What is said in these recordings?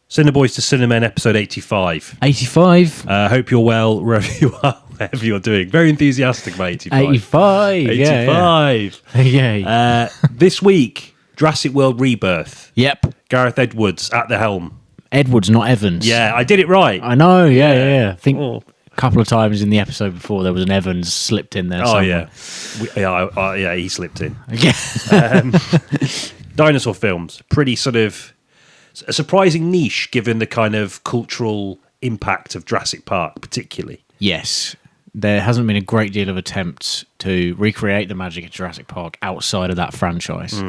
Cinebois to Cinemen, episode 85. 85. Hope you're well wherever you are, whatever you're doing. Very enthusiastic about 85. 85. 85. Yeah. This week, Jurassic World Rebirth. Yep. Gareth Edwards at the helm. Edwards, not Evans. Yeah, I did it right. I know, yeah. I think a couple of times in the episode before there was an Evans slipped in there somewhere. Yeah, he slipped in. Yeah. Dinosaur films, pretty sort of a surprising niche given the kind of cultural impact of Jurassic Park, particularly. Yes. There hasn't been a great deal of attempts to recreate the magic of Jurassic Park outside of that franchise.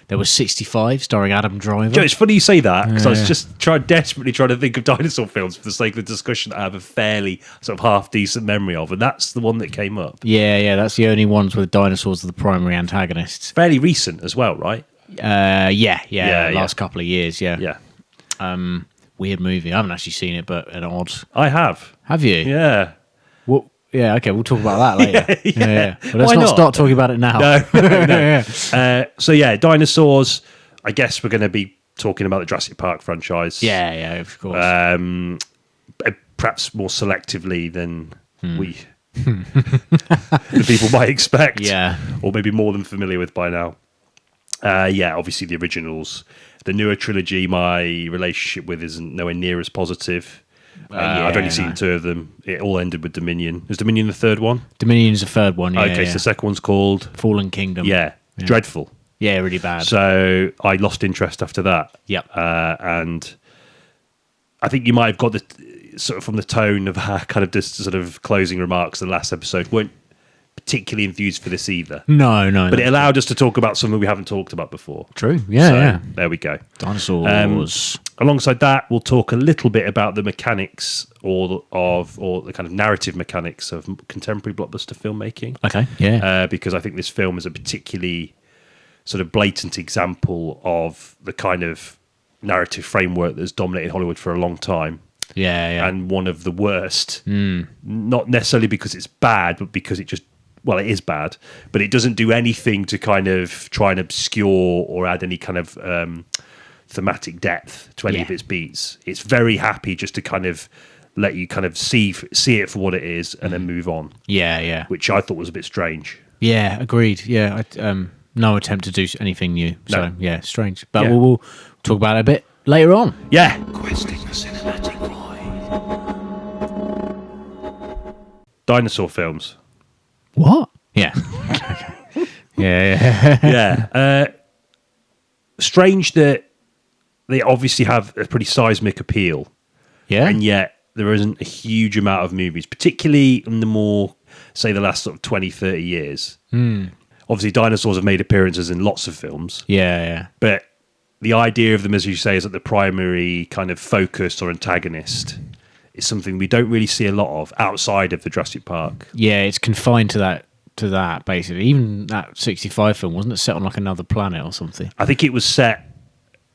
There was 65, starring Adam Driver. Joe, it's funny you say that, because I was just desperately trying to think of dinosaur films for the sake of the discussion that I have a fairly sort of half-decent memory of, and that's the one that came up. Yeah, that's the only ones where the dinosaurs are the primary antagonists. Fairly recent as well, right? Last couple of years, Yeah. Weird movie. I haven't actually seen it, but an odd. I have. Have you? Yeah. Well, yeah, okay, we'll talk about that later. Yeah. But let's not start talking about it now. No. Dinosaurs, I guess we're going to be talking about the Jurassic Park franchise. Yeah, of course. Perhaps more selectively than the people might expect. Yeah. Or maybe more than familiar with by now. Obviously the originals. The newer trilogy, my relationship with isn't nowhere near as positive. I've only seen two of them. It all ended with Dominion. Is Dominion the third one? Dominion's the third one, yeah. Okay, so the second one's called Fallenkingdom. Yeah, dreadful. Yeah, really bad. So I lost interest after that. Yep. And I think you might have got the sort of from the tone of our kind of just sort of closing remarks in the last episode, weren't particularly enthused for this either. No. But it allowed us to talk about something we haven't talked about before. True. Yeah. There we go. Dinosaurs. Alongside that, we'll talk a little bit about the mechanics or the kind of narrative mechanics of contemporary blockbuster filmmaking. Okay. Yeah. Because I think this film is a particularly sort of blatant example of the kind of narrative framework that's dominated Hollywood for a long time. Yeah. And one of the worst. Not necessarily because it's bad, but because it is bad, but it doesn't do anything to kind of try and obscure or add any kind of thematic depth to any of its beats. It's very happy just to kind of let you kind of see it for what it is and then move on. Yeah. Which I thought was a bit strange. Yeah, agreed. Yeah, no attempt to do anything new. So, No. strange. But we'll talk about it a bit later on. Yeah. Questing the cinematic void. Dinosaur films. What? Yeah. Yeah. Strange that they obviously have a pretty seismic appeal. Yeah. And yet there isn't a huge amount of movies, particularly in the more, say, the last sort of 20, 30 years. Obviously, dinosaurs have made appearances in lots of films. Yeah. But the idea of them, as you say, is that the primary kind of focus or antagonist is something we don't really see a lot of outside of the Jurassic Park. Yeah, it's confined to that, basically. Even that 65 film, wasn't it set on like another planet or something? I think it was set,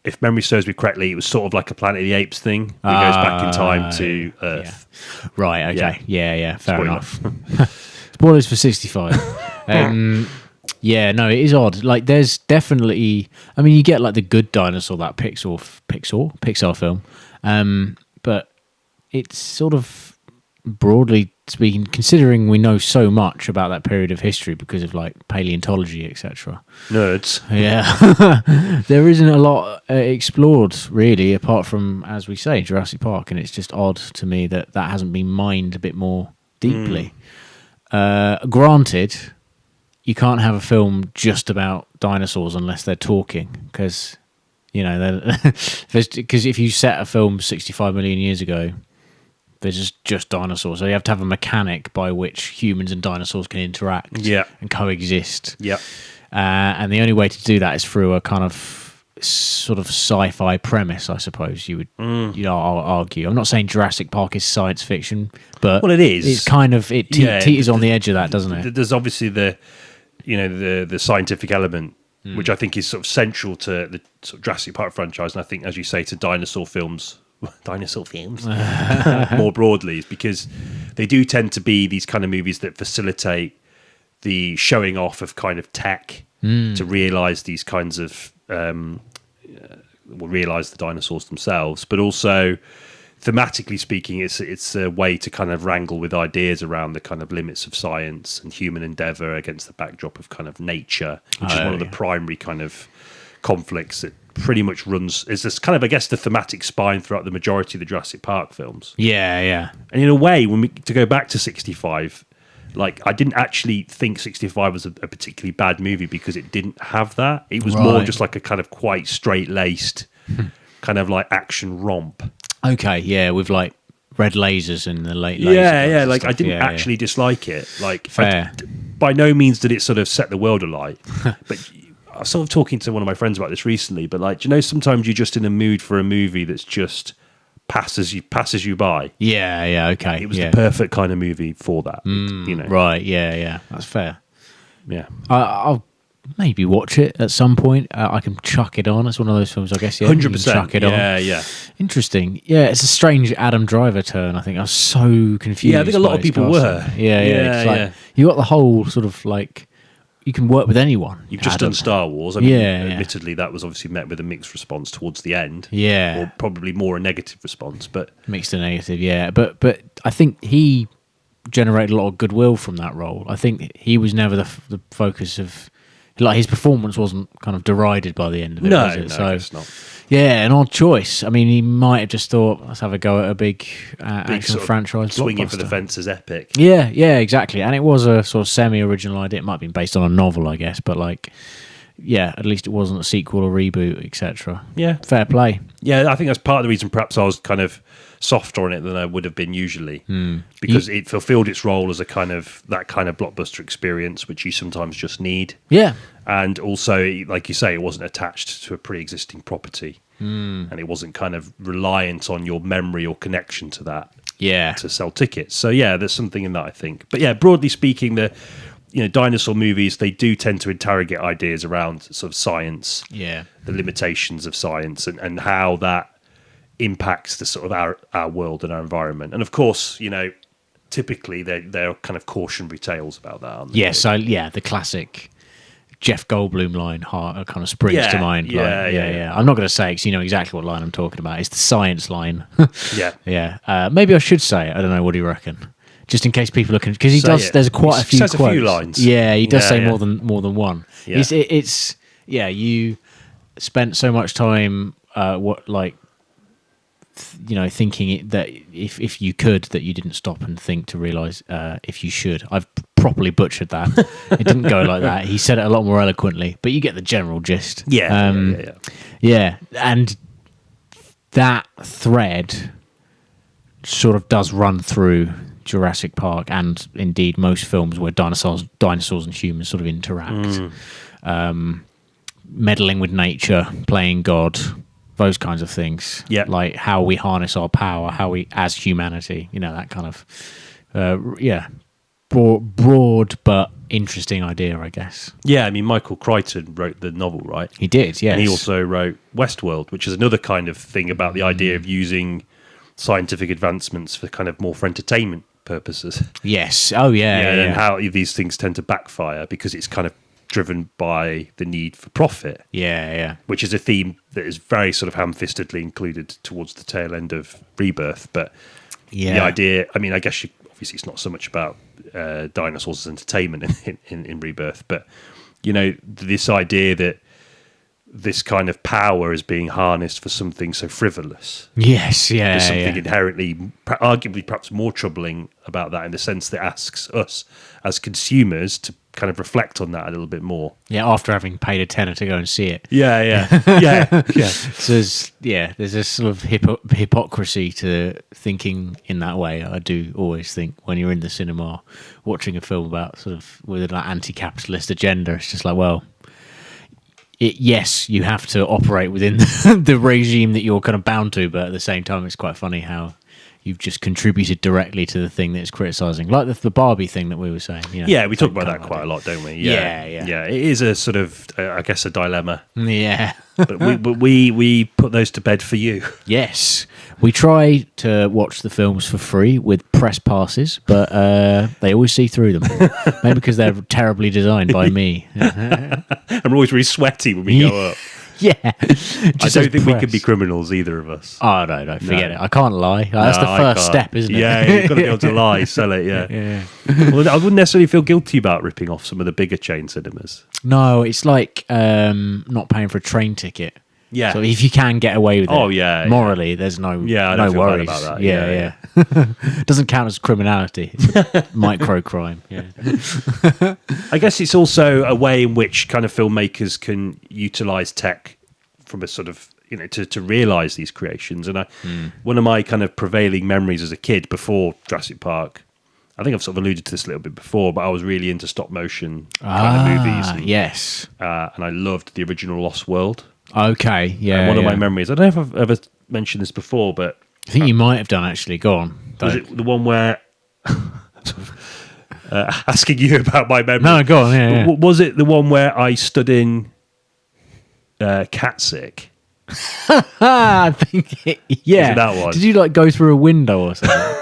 if memory serves me correctly, it was sort of like a Planet of the Apes thing. It goes back in time to Earth. Yeah. Right, okay. Yeah, fair Spoiler. enough. Spoilers for 65. Yeah, no, it is odd. Like, there's definitely... I mean, you get like the good dinosaur, that Pixar film. But it's sort of, broadly speaking, considering we know so much about that period of history because of like paleontology, etc. Nerds. Yeah. There isn't a lot explored, really, apart from, as we say, Jurassic Park, and it's just odd to me that hasn't been mined a bit more deeply. Granted, you can't have a film just about dinosaurs unless they're talking, because, because if you set a film 65 million years ago, there's just dinosaurs. So you have to have a mechanic by which humans and dinosaurs can interact and coexist. Yeah. And the only way to do that is through a kind of sort of sci-fi premise, I suppose you would I'll argue. I'm not saying Jurassic Park is science fiction, but it is. It's kind of teeters on the edge of that, doesn't it? There's obviously the scientific element, which I think is sort of central to the sort of Jurassic Park franchise, and I think, as you say, to dinosaur films more broadly, is because they do tend to be these kind of movies that facilitate the showing off of kind of tech to realize these kinds of realise the dinosaurs themselves, but also thematically speaking, it's a way to kind of wrangle with ideas around the kind of limits of science and human endeavour against the backdrop of kind of nature, which is one of the primary kind of conflicts that pretty much runs is this kind of, I guess, the thematic spine throughout the majority of the Jurassic Park films. Yeah. And in a way, to go back to 65, like, I didn't actually think 65 was a particularly bad movie because it didn't have that. It was more just like a kind of quite straight-laced kind of like action romp. Okay, yeah, with like red lasers in the late. Yeah. Like, I didn't actually dislike it. Like, fair. By no means did it sort of set the world alight. But I was sort of talking to one of my friends about this recently. But like, do you know, sometimes you're just in a mood for a movie that's just passes you by. Yeah. Okay, it was the perfect kind of movie for that. You know, right? Yeah. That's fair. Yeah, I'll maybe watch it at some point. I can chuck it on. It's one of those films, I guess. Yeah, 100%. Chuck it on. Yeah. Interesting. Yeah, it's a strange Adam Driver turn. I think I was so confused. Yeah, I think a lot of people were. Yeah. You got the whole sort of like, you can work with anyone. You've just done Star Wars. I mean, admittedly, that was obviously met with a mixed response towards the end. Yeah, or probably more a negative response, but mixed to negative. Yeah, but I think he generated a lot of goodwill from that role. I think he was never the focus of. Like, his performance wasn't kind of derided by the end of it, was it? No, I guess not. Yeah, an odd choice. I mean, he might have just thought, let's have a go at a big action franchise swinging for the blockbuster. fences epic. Yeah, exactly. And it was a sort of semi-original idea. It might have been based on a novel, I guess, but like, yeah, at least it wasn't a sequel or reboot, etc. Yeah. Fair play. Yeah, I think that's part of the reason perhaps I was kind of softer on it than I would have been usually, because it fulfilled its role as that kind of blockbuster experience which you sometimes just need. Yeah. And also, like you say, it wasn't attached to a pre-existing property, and it wasn't kind of reliant on your memory or connection to that to sell tickets. So yeah, there's something in that, I think. But yeah, broadly speaking, the dinosaur movies, they do tend to interrogate ideas around sort of science, the limitations of science, and how that impacts the sort of our world and our environment. And of course, typically they're kind of cautionary tales about that, aren't they? Yeah, so the classic Jeff Goldblum line kind of springs to mind. Yeah. I'm not going to say because you know exactly what line I'm talking about. It's the science line. Yeah. Maybe I should say it. I don't know. What do you reckon? Just in case people are because he does. There's quite a few quotes. A few lines. Yeah, he does say more than one. Yeah. It's you spent so much time thinking that if you could, that you didn't stop and think to realise if you should. I've properly butchered that. It didn't go like that. He said it a lot more eloquently, but you get the general gist. Yeah. And that thread sort of does run through Jurassic Park and indeed most films where dinosaurs and humans sort of interact. Meddling with nature, playing God, those kinds of things. Yeah. Like how we harness our power, how we, as humanity, that kind of, broad but interesting idea, I guess. Yeah, I mean, Michael Crichton wrote the novel, right? He did, yes. And he also wrote Westworld, which is another kind of thing about the idea of using scientific advancements for kind of more for entertainment purposes. Yes. Oh, yeah. And how these things tend to backfire because it's kind of driven by the need for profit. Yeah. Which is a theme that is very sort of ham-fistedly included towards the tail end of Rebirth. But the idea, I mean, I guess obviously it's not so much about dinosaurs as entertainment in Rebirth, but this idea that this kind of power is being harnessed for something so frivolous. Yes, There's something inherently, arguably perhaps more troubling about that, in the sense that asks us as consumers to kind of reflect on that a little bit more. Yeah, after having paid a tenner to go and see it. Yeah. So there's a sort of hypocrisy to thinking in that way. I do always think when you're in the cinema watching a film about sort of with an anti-capitalist agenda, it's just like, well, yes, you have to operate within the regime that you're kind of bound to, but at the same time, it's quite funny how you've just contributed directly to the thing that it's criticising, like the Barbie thing that we were saying. Yeah, we talk about that quite a lot, don't we? Yeah. It is a sort of, I guess, a dilemma. Yeah. But we put those to bed for you. Yes. We try to watch the films for free with press passes, but they always see through them. Maybe because they're terribly designed by me. And we're always really sweaty when we go up. Yeah. I Just don't as think we can be press. criminals, either of us. Oh, no, forget No. it. I can't lie. Like, that's the No, I first can't. step, isn't it? Yeah, you've got to be able to lie, sell it, yeah. Yeah. Well, I wouldn't necessarily feel guilty about ripping off some of the bigger chain cinemas. No, it's like not paying for a train ticket. Yeah. So if you can get away with it, Oh, yeah, morally, there's no Yeah, I no don't feel bad worries. about that. Yeah. Doesn't count as criminality. It's a micro crime. Yeah. I guess it's also a way in which kind of filmmakers can utilize tech from a sort of, to realize these creations. And one of my kind of prevailing memories as a kid before Jurassic Park, I think I've sort of alluded to this a little bit before, but I was really into stop motion kind of movies. And, Yes. and I loved the original Lost World. Okay. Yeah. And one of my yeah. memories, I don't know if I've ever mentioned this before, but I think you might have done actually. Go on. was it the one where asking you about my memory? No, go on. Yeah. Was it the one where I stood in cat sick? I think yeah. Was it that one? Did you like go through a window or something?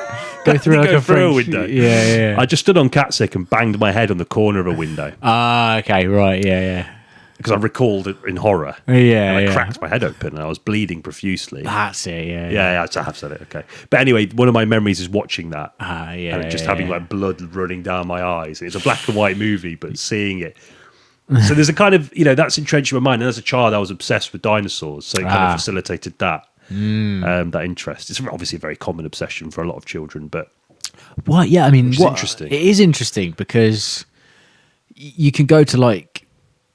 Go through like Go a through a French window. Yeah. I just stood on cat sick and banged my head on the corner of a window Okay. Right. Yeah. because I recalled it in horror. Yeah. And I cracked my head open and I was bleeding profusely. That's it. Yeah. Yeah, I have said it. Okay, but anyway, one of my memories is watching that. Yeah. And just having like blood running down my eyes. And it's a black and white movie, but seeing it. So there's a kind of, that's entrenched in my mind. And as a child, I was obsessed with dinosaurs. So it kind of facilitated that, that interest. It's obviously a very common obsession for a lot of children, but Well, yeah. I mean, Which is interesting. It is interesting because you can go to like,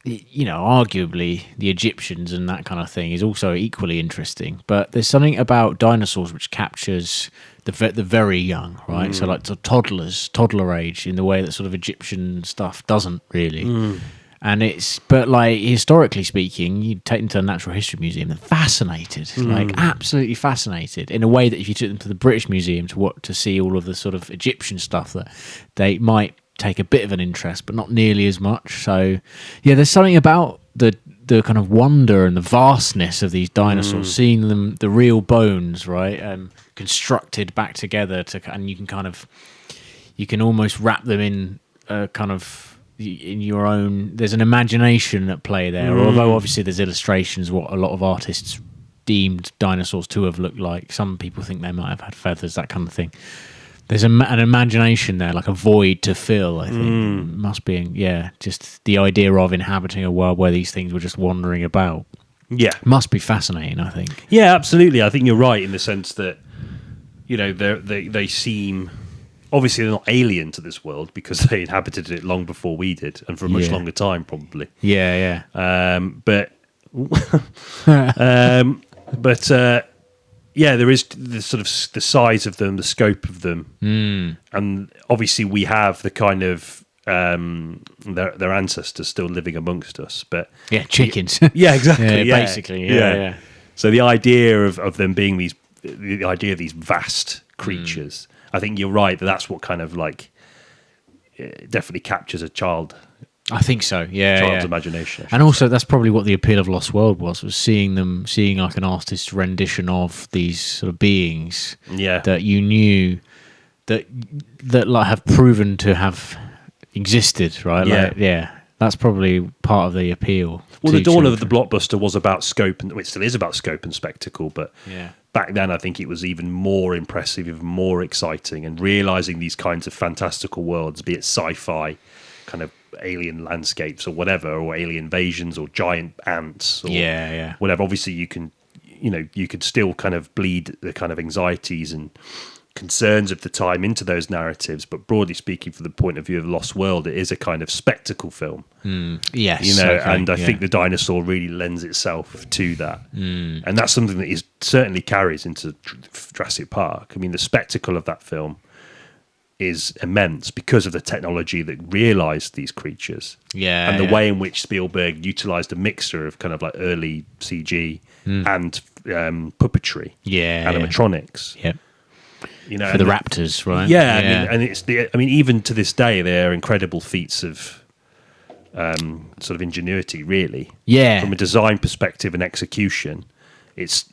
arguably the Egyptians and that kind of thing is also equally interesting. But there's something about dinosaurs which captures the very young, right? So like the toddler age, in the way that sort of Egyptian stuff doesn't really. And but like historically speaking, you take them to a natural history museum, they're fascinated, like absolutely fascinated, in a way that if you took them to the British Museum to see all of the sort of Egyptian stuff, that they might take a bit of an interest, but not nearly as much. So yeah, there's something about the kind of wonder and the vastness of these dinosaurs, seeing them, the real bones, right, constructed back together and you can almost wrap them in a kind of in your own. There's an imagination at play there, although obviously there's illustrations what a lot of artists deemed dinosaurs to have looked like. Some people think they might have had feathers, that kind of thing. There's an imagination there, like a void to fill, I think. Must be, just the idea of inhabiting a world where these things were just wandering about. yeah. Must be fascinating, I think. Yeah, absolutely. I think you're right in the sense that, they seem... Obviously, they're not alien to this world because they inhabited it long before we did, and for a much longer time, probably. Yeah. There is the sort of the size of them, the scope of them, and obviously we have the kind of their ancestors still living amongst us. But Yeah, chickens. yeah, exactly. Yeah, basically. Yeah. So the idea of them being the idea of these vast creatures, I think you're right that's what kind of like definitely captures a child's I think so. Yeah. imagination. And also, that's probably what the appeal of Lost World was seeing like an artist's rendition of these sort of beings that you knew that like have proven to have existed, right? That's probably part of the appeal. Well, the dawn children. of the blockbuster was about scope, and it still is about scope and spectacle. But back then, I think it was even more impressive, even more exciting, and realizing these kinds of fantastical worlds, be it sci-fi, kind of alien landscapes or whatever, or alien invasions or giant ants, or whatever. Obviously, you could still kind of bleed the kind of anxieties and concerns of the time into those narratives, but broadly speaking, from the point of view of Lost World, it is a kind of spectacle film. Yes, And I think the Dinosaur really lends itself to that, and that's something that certainly carries into Jurassic Park. I mean, the spectacle of that film is immense because of the technology that realized these creatures, and the way in which Spielberg utilized a mixture of kind of like early CG and puppetry, animatronics. Yep. For the raptors, right? I mean, even to this day, they're incredible feats of sort of ingenuity, really. Yeah. From a design perspective and execution, it's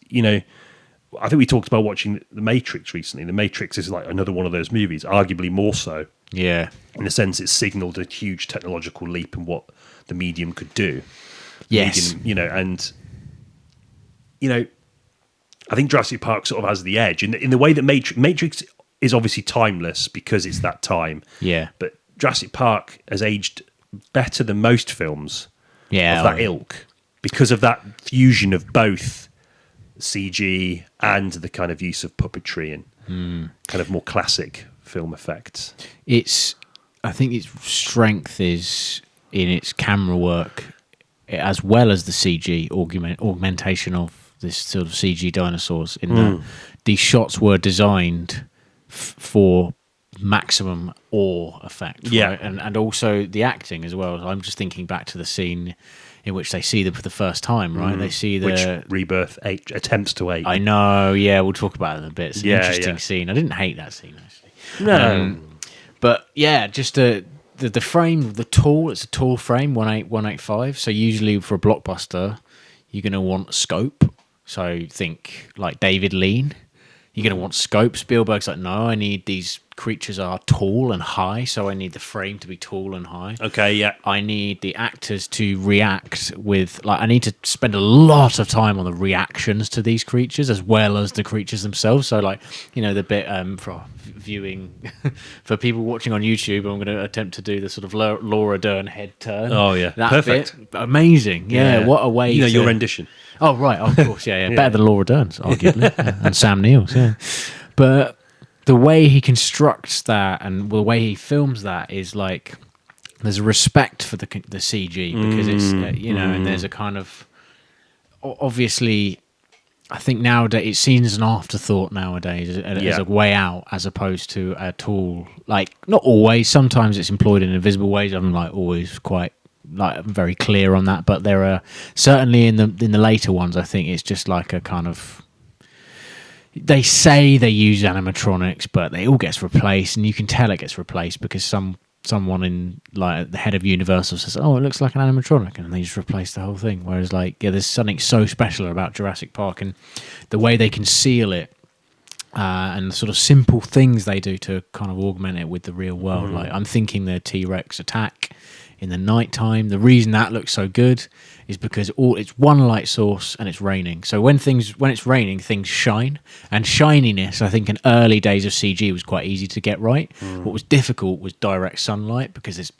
I think we talked about watching The Matrix recently. The Matrix is like another one of those movies, arguably more so. Yeah. In a sense, it signalled a huge technological leap in what the medium could do. Yes. And I think Jurassic Park sort of has the edge in the way that Matrix is obviously timeless because it's that time. Yeah. But Jurassic Park has aged better than most films of that ilk because of that fusion of both CG and the kind of use of puppetry and kind of more classic film effects. I think its strength is in its camera work as well as the CG augmentation of this sort of CG dinosaurs. In that these shots were designed for maximum awe effect, right? And also the acting as well. I'm just thinking back to the scene in which they see them for the first time, right? They see which Rebirth attempts to ape. I know, yeah, we'll talk about it in a bit. It's an interesting scene. I didn't hate that scene, actually. No. But yeah, just the frame, the tall, it's a tall frame, 185. So usually for a blockbuster, you're going to want scope. So think like David Lean. You're going to want scope. Spielberg's like, no, I need these creatures are tall and high, so I need the frame to be tall and high. Okay, yeah. I need the actors to react with, like, I need to spend a lot of time on the reactions to these creatures as well as the creatures themselves. So, like, the bit for viewing, for people watching on YouTube, I'm going to attempt to do the sort of Laura Dern head turn. Oh, yeah. That Perfect. bit, amazing. Yeah, what a way your rendition. Oh, right, of course, yeah. Better than Laura Dern's, arguably, and Sam Neill's, yeah. But the way he constructs that and the way he films that is like there's a respect for the CG because it's and there's a kind of obviously I think nowadays it's seen as an afterthought nowadays as a way out as opposed to a tool. Like not always, sometimes it's employed in invisible ways. I'm like always quite like very clear on that, but there are certainly in the later ones I think it's just like a kind of. They say they use animatronics, but it all gets replaced, and you can tell it gets replaced because someone in like the head of Universal says, "Oh, it looks like an animatronic," and they just replace the whole thing. Whereas, like, there's something so special about Jurassic Park and the way they conceal it, and the sort of simple things they do to kind of augment it with the real world. Like, I'm thinking the T-Rex attack in the nighttime. The reason that looks so good is because it's one light source and it's raining. So when it's raining, things shine. And shininess, I think in early days of CG was quite easy to get right. What was difficult was direct sunlight because there's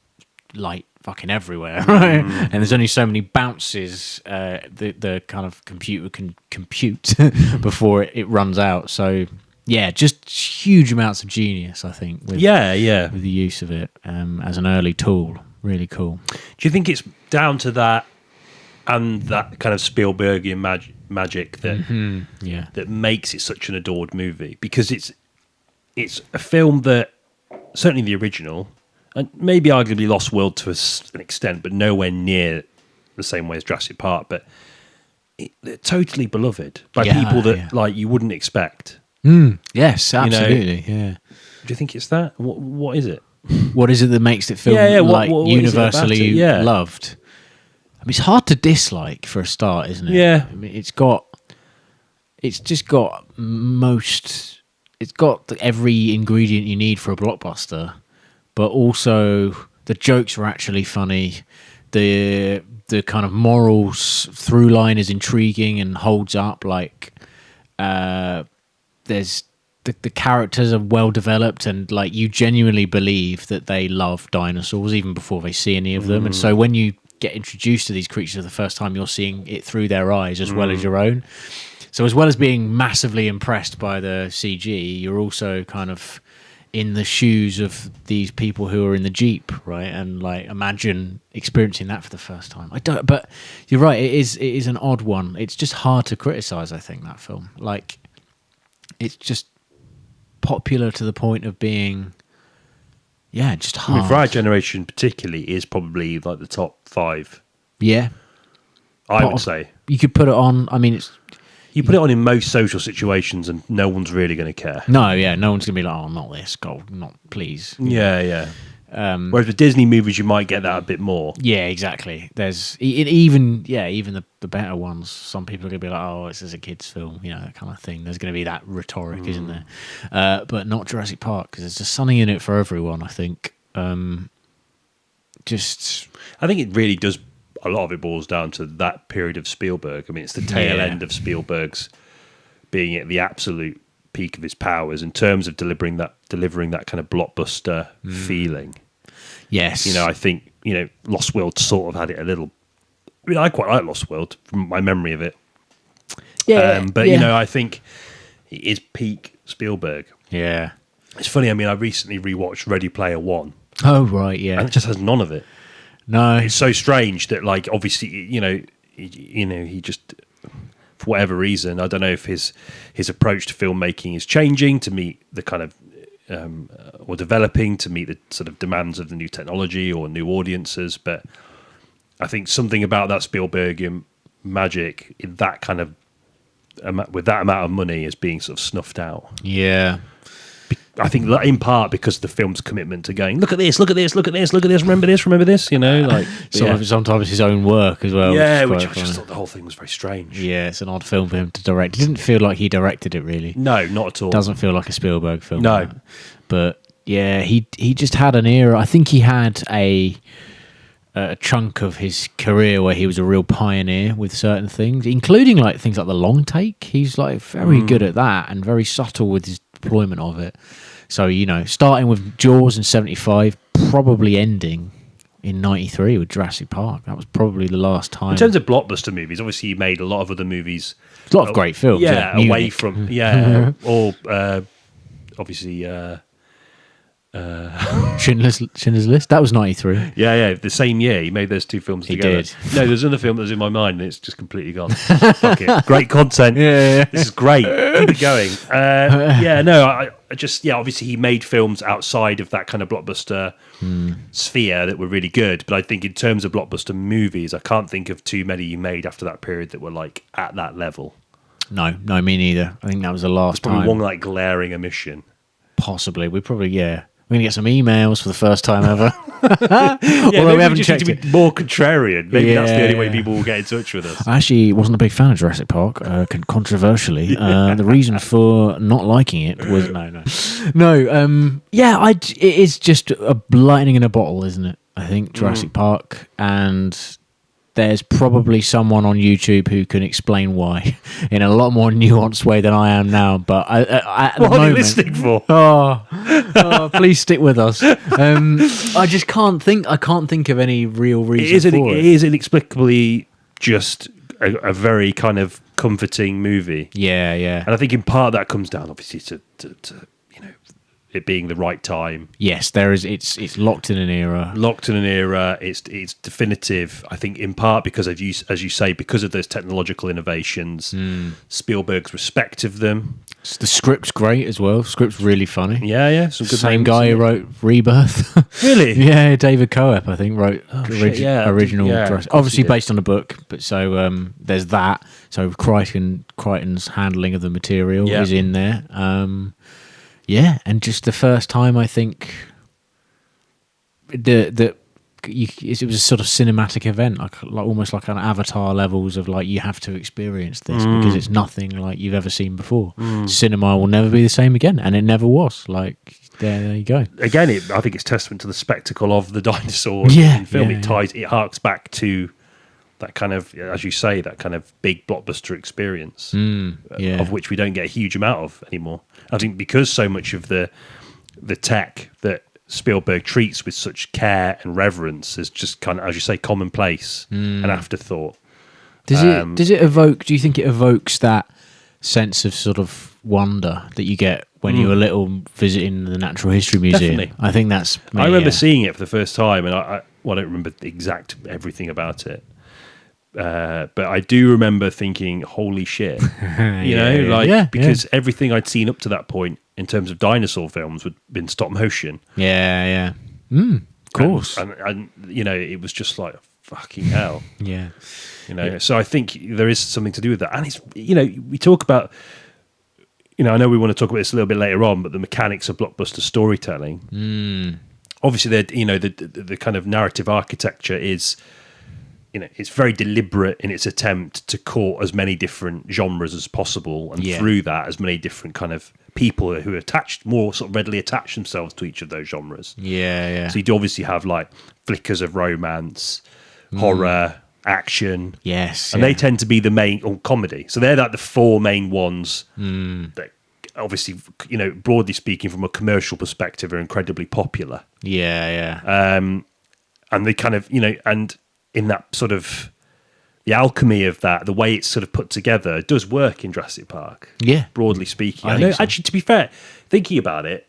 light fucking everywhere, right? And there's only so many bounces the kind of computer can compute before it runs out. So yeah, just huge amounts of genius, I think, with the use of it as an early tool. Really cool. Do you think it's down to that and that kind of Spielbergian magic that that makes it such an adored movie? Because it's a film that, certainly the original, and maybe arguably Lost World to an extent, but nowhere near the same way as Jurassic Park, but they're totally beloved by people that like you wouldn't expect. Yes, absolutely. Yeah. Do you think it's that? What is it? What is it that makes it feel like universally loved? I mean, it's hard to dislike for a start, isn't it? Yeah. I mean, it's got every ingredient you need for a blockbuster, but also the jokes are actually funny. The kind of morals through line is intriguing and holds up. Like, there's. The characters are well developed and like you genuinely believe that they love dinosaurs even before they see any of them. And so when you get introduced to these creatures for the first time, you're seeing it through their eyes as well as your own. So as well as being massively impressed by the CG, you're also kind of in the shoes of these people who are in the Jeep, right? And like imagine experiencing that for the first time. But you're right, it is an odd one. It's just hard to criticize, I think, that film. Like it's just popular to the point of being just hard. I mean, for our generation particularly is probably like the top 5. I would say you could put it on. I mean, you put it on in most social situations and no one's really going to care. No one's gonna be like, oh, not this, God, not please. Whereas with Disney movies you might get that a bit more. Yeah, exactly. There's even the better ones, some people are going to be like, oh, this is a kid's film, that kind of thing. There's going to be that rhetoric, isn't there? But not Jurassic Park, because there's just something in it for everyone, I think. I think it really does a lot of it boils down to that period of Spielberg. I mean, it's the tail end of Spielberg's being at the absolute peak of his powers in terms of delivering that kind of blockbuster feeling. Yes. You know, I think, you know, Lost World sort of had it a little. I mean, I quite like Lost World from my memory of it. Yeah. But, you know, I think it is peak Spielberg. Yeah. It's funny, I mean, I recently rewatched Ready Player One. Oh, right, yeah. And it just has none of it. No. It's so strange that, like, obviously, he just, for whatever reason, I don't know if his approach to filmmaking is changing to meet the kind of, or developing to meet the sort of demands of the new technology or new audiences. But I think something about that Spielbergian magic in that kind of, with that amount of money is being sort of snuffed out. Yeah. I think in part because of the film's commitment to going, look at this, look at this, look at this, look at this, remember this, you know, like sometimes his own work as well. Yeah, which I just thought the whole thing was very strange. Yeah, it's an odd film for him to direct. It didn't feel like he directed it really. No, not at all. Doesn't feel like a Spielberg film. No, but yeah, he just had an era. I think he had a chunk of his career where he was a real pioneer with certain things, including like things like the long take. He's like very good at that and very subtle with his deployment of it. So, you know, starting with Jaws in 75, probably ending in 93 with Jurassic Park. That was probably the last time. In terms of blockbuster movies, obviously he made a lot of other movies. A lot of great films. Yeah, away from, or obviously... Schindler's List. That was 93. Yeah. The same year he made those two films together. He did. No, there's another film that was in my mind and it's just completely gone. Fuck it. Great content. Yeah. This is great. Keep it going. I just obviously he made films outside of that kind of blockbuster sphere that were really good. But I think in terms of blockbuster movies, I can't think of too many he made after that period that were like at that level. No, me neither. I think that was the last Probably time. one like glaring omission. Possibly. We're going to get some emails for the first time ever. Although we haven't checked it. To be more contrarian. Maybe that's the only way people will get in touch with us. I actually wasn't a big fan of Jurassic Park, controversially. The reason for not liking it was... it is just a lightning in a bottle, isn't it? I think Jurassic Park, and there's probably someone on YouTube who can explain why in a lot more nuanced way than I am now. But at the moment, are you listening for? Oh, please stick with us. I just can't think. I can't think of any real reason for it. It is inexplicably just a very kind of comforting movie. Yeah. And I think in part that comes down, obviously, to it being the right time. Yes, there is. It's locked in an era. It's definitive. I think in part because as you say, because of those technological innovations, Spielberg's respect of them. The script's great as well. Script's really funny. Yeah. Some good Same guy who wrote Rebirth. Really? Yeah, David Coep, I think, wrote original. Obviously based on a book, but so there's that. So Crichton's handling of the material is in there. And just the first time I think it was a sort of cinematic event, like almost like an Avatar levels of like you have to experience this because it's nothing like you've ever seen before. Cinema will never be the same again, and it never was. Like there you go. Again, I think it's testament to the spectacle of the dinosaur in film. It harks back to that kind of, as you say, that kind of big blockbuster experience of which we don't get a huge amount of anymore. I think because so much of the tech that Spielberg treats with such care and reverence is just kind of, as you say, commonplace and afterthought. Does it evoke? Do you think it evokes that sense of sort of wonder that you get when you were little visiting the Natural History Museum? Definitely. I think that's. I remember seeing it for the first time, and I don't remember the exact everything about it. But I do remember thinking, holy shit, because everything I'd seen up to that point in terms of dinosaur films had been stop motion. Yeah. Of course. And it was just like, fucking hell. Yeah. So I think there is something to do with that. And it's, we talk about, I know we want to talk about this a little bit later on, but the mechanics of blockbuster storytelling. Obviously, the kind of narrative architecture is, it's very deliberate in its attempt to court as many different genres as possible, and through that, as many different kind of people who more sort of readily attach themselves to each of those genres. Yeah. So you do obviously have like flickers of romance, horror, action. Yes. And they tend to be the main, or comedy. So they're like the four main ones that obviously, broadly speaking, from a commercial perspective, are incredibly popular. Yeah. And they kind of, and in that sort of the alchemy of that, the way it's sort of put together, it does work in Jurassic Park. Yeah. Broadly speaking. I I know, think so. actually, to be fair, thinking about it,